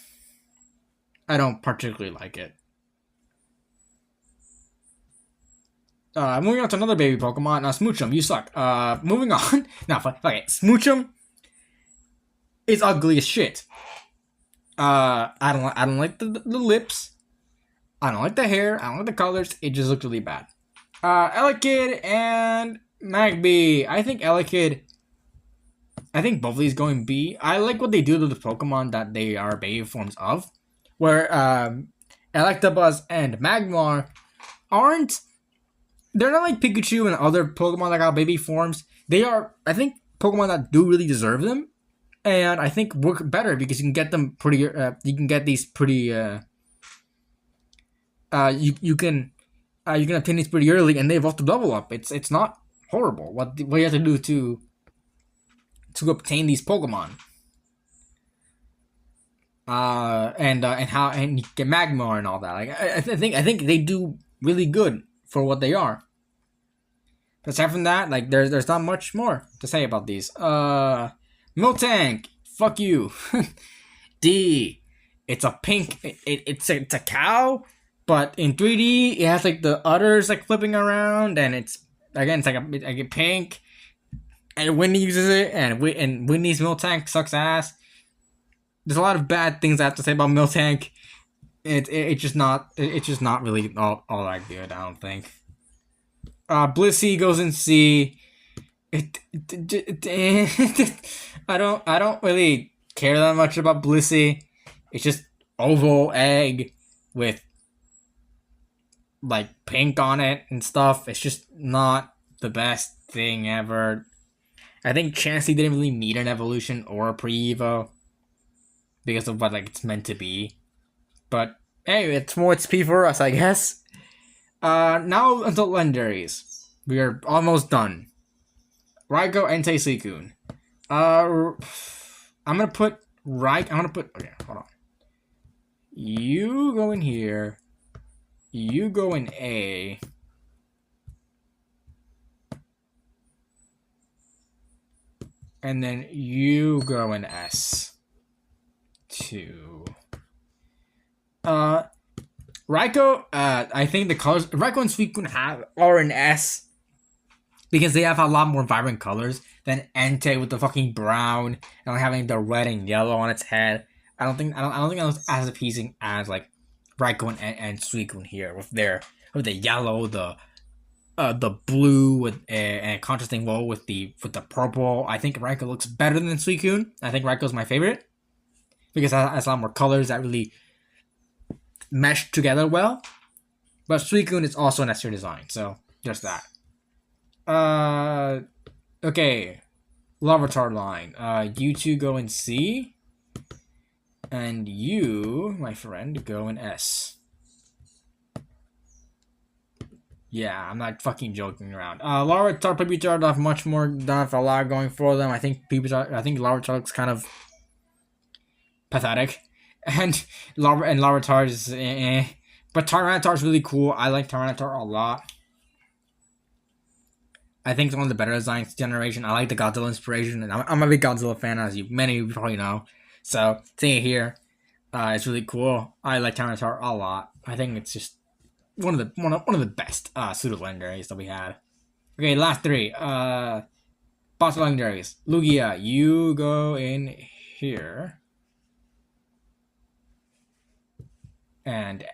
Speaker 1: I don't particularly like it. Moving on to another baby Pokemon. Smoochum, you suck. Moving on. No, okay. Smoochum is ugly as shit. I don't like the lips. I don't like the hair. I don't like the colors. It just looks really bad. Elekid and Magby. I think both of these going B. I like what they do to the Pokemon that they are baby forms of. Where Electabuzz and Magmar aren't. They're not like Pikachu and other Pokemon that got baby forms. They are, I think, Pokemon that do really deserve them. And I think work better because you can get them pretty. You can get these pretty. You can obtain these pretty early, and they evolve to level up. It's not horrible. What you have to do to obtain these Pokemon. And you get Magmar and all that. Like I think they do really good for what they are. But aside from that, like there's not much more to say about these. Miltank, fuck you. D, it's a pink. It's a cow, but in 3D it has like the udders like flipping around, and it's like a pink. And Winnie uses it, and Winnie's Miltank sucks ass. There's a lot of bad things I have to say about Miltank. It's just not really all that good. I don't think. Blissey goes in C. I don't really care that much about Blissey. It's just oval egg with like pink on it and stuff. It's just not the best thing ever. I think Chansey didn't really need an evolution or a pre-evo because of what like it's meant to be. But hey, it's more XP for us, I guess. Now until legendaries. We are almost done. Raikou, Entei, Suicune. I'm gonna put okay, hold on. You go in here. You go in A. And then you go in S. 2. Raikou, I think the colors Raikou and Suicune are in S because they have a lot more vibrant colors than Entei with the fucking brown and having the red and yellow on its head. I don't think it was as appeasing as like Raikou and Suicune here with the yellow, the blue with and contrasting well with the purple. I think Raikou looks better than Suicune. I think Raikou's my favorite because it has a lot more colors that really mesh together well. But Suicune is also an S tier design, so just that. Okay. Larvitar line. You two go in C. And you, my friend, go in S. Yeah, I'm not fucking joking around. Larvitar, Pupitar don't have much more, don't have a lot going for them. I think Larvitar looks kind of pathetic. And Larvitar is But Tyranitar is really cool. I like Tyranitar a lot. I think it's one of the better designs this generation. I like the Godzilla inspiration, and I'm a big Godzilla fan, as many of you probably know. So, seeing it here, it's really cool. I like Tyranitar a lot. I think it's just one of the best pseudo legendaries that we had. Okay, last three. Boss legendaries. Lugia, you go in here. And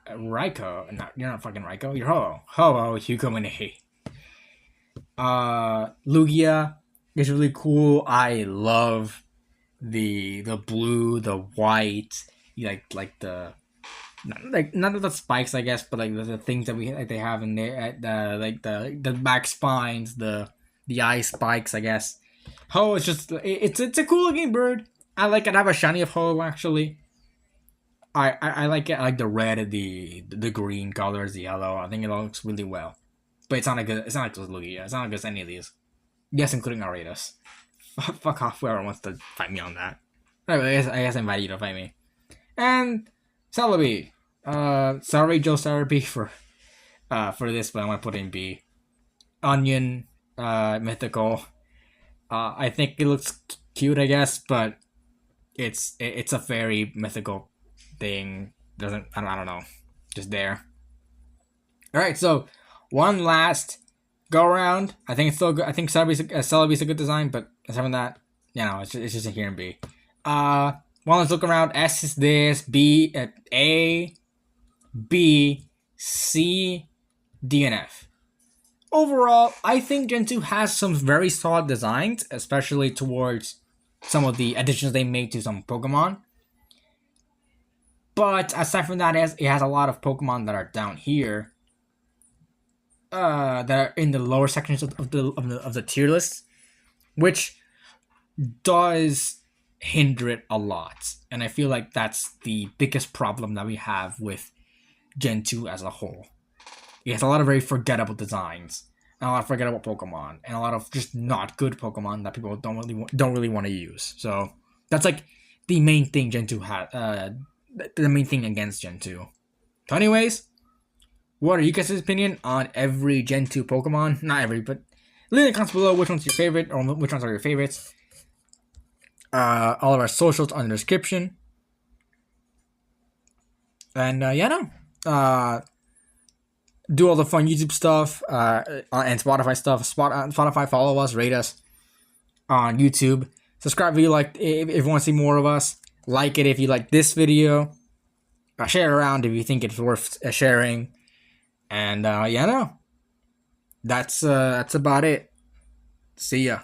Speaker 1: Raikou, you're not fucking Raikou. You're Ho. Ho, you come in here. Lugia is really cool. I love the blue, the white, like the not the spikes, I guess, but like the things that they have in there at the back spines, the eye spikes, I guess. Ho is just it's a cool looking bird. I like it. I have a shiny of Ho actually. I like it. I like the red, the green colors, the yellow. I think it looks really well. But it's not a good. It's not a good Lugia. It's not a good as any of these. Yes, including Aridas. Fuck off whoever wants to fight me on that. Anyway, I guess I invite you to fight me. And Celebi. Sorry, Joe Celebi for this, but I'm gonna put in B. Onion, mythical. I think it looks cute, I guess, but it's a very mythical thing. I don't know. Just there. All right, so one last go around. I think it's still good. I think Celebi's a good design, but aside from that, it's just a here and B. One let's look around. S is this. B, A, B, C, D, and F. Overall, I think Gen 2 has some very solid designs, especially towards some of the additions they made to some Pokemon. But aside from that, it has a lot of Pokemon that are down here, that are in the lower sections of the tier list, which does hinder it a lot. And I feel like that's the biggest problem that we have with Gen 2 as a whole. It has a lot of very forgettable designs, and a lot of forgettable Pokemon, and a lot of just not good Pokemon that people don't really want to use. So that's like the main thing Gen 2 had. The main thing against Gen 2. So anyways, what are you guys' opinion on every Gen 2 Pokemon? Not every, but leave in the comments below which one's your favorite, or which ones are your favorites. All of our socials are in the description. And do all the fun YouTube stuff, and Spotify stuff. Spotify, follow us, rate us on YouTube. Subscribe if you if you want to see more of us. Like it if you like this video. Share it around if you think it's worth sharing. And that's about it. See ya.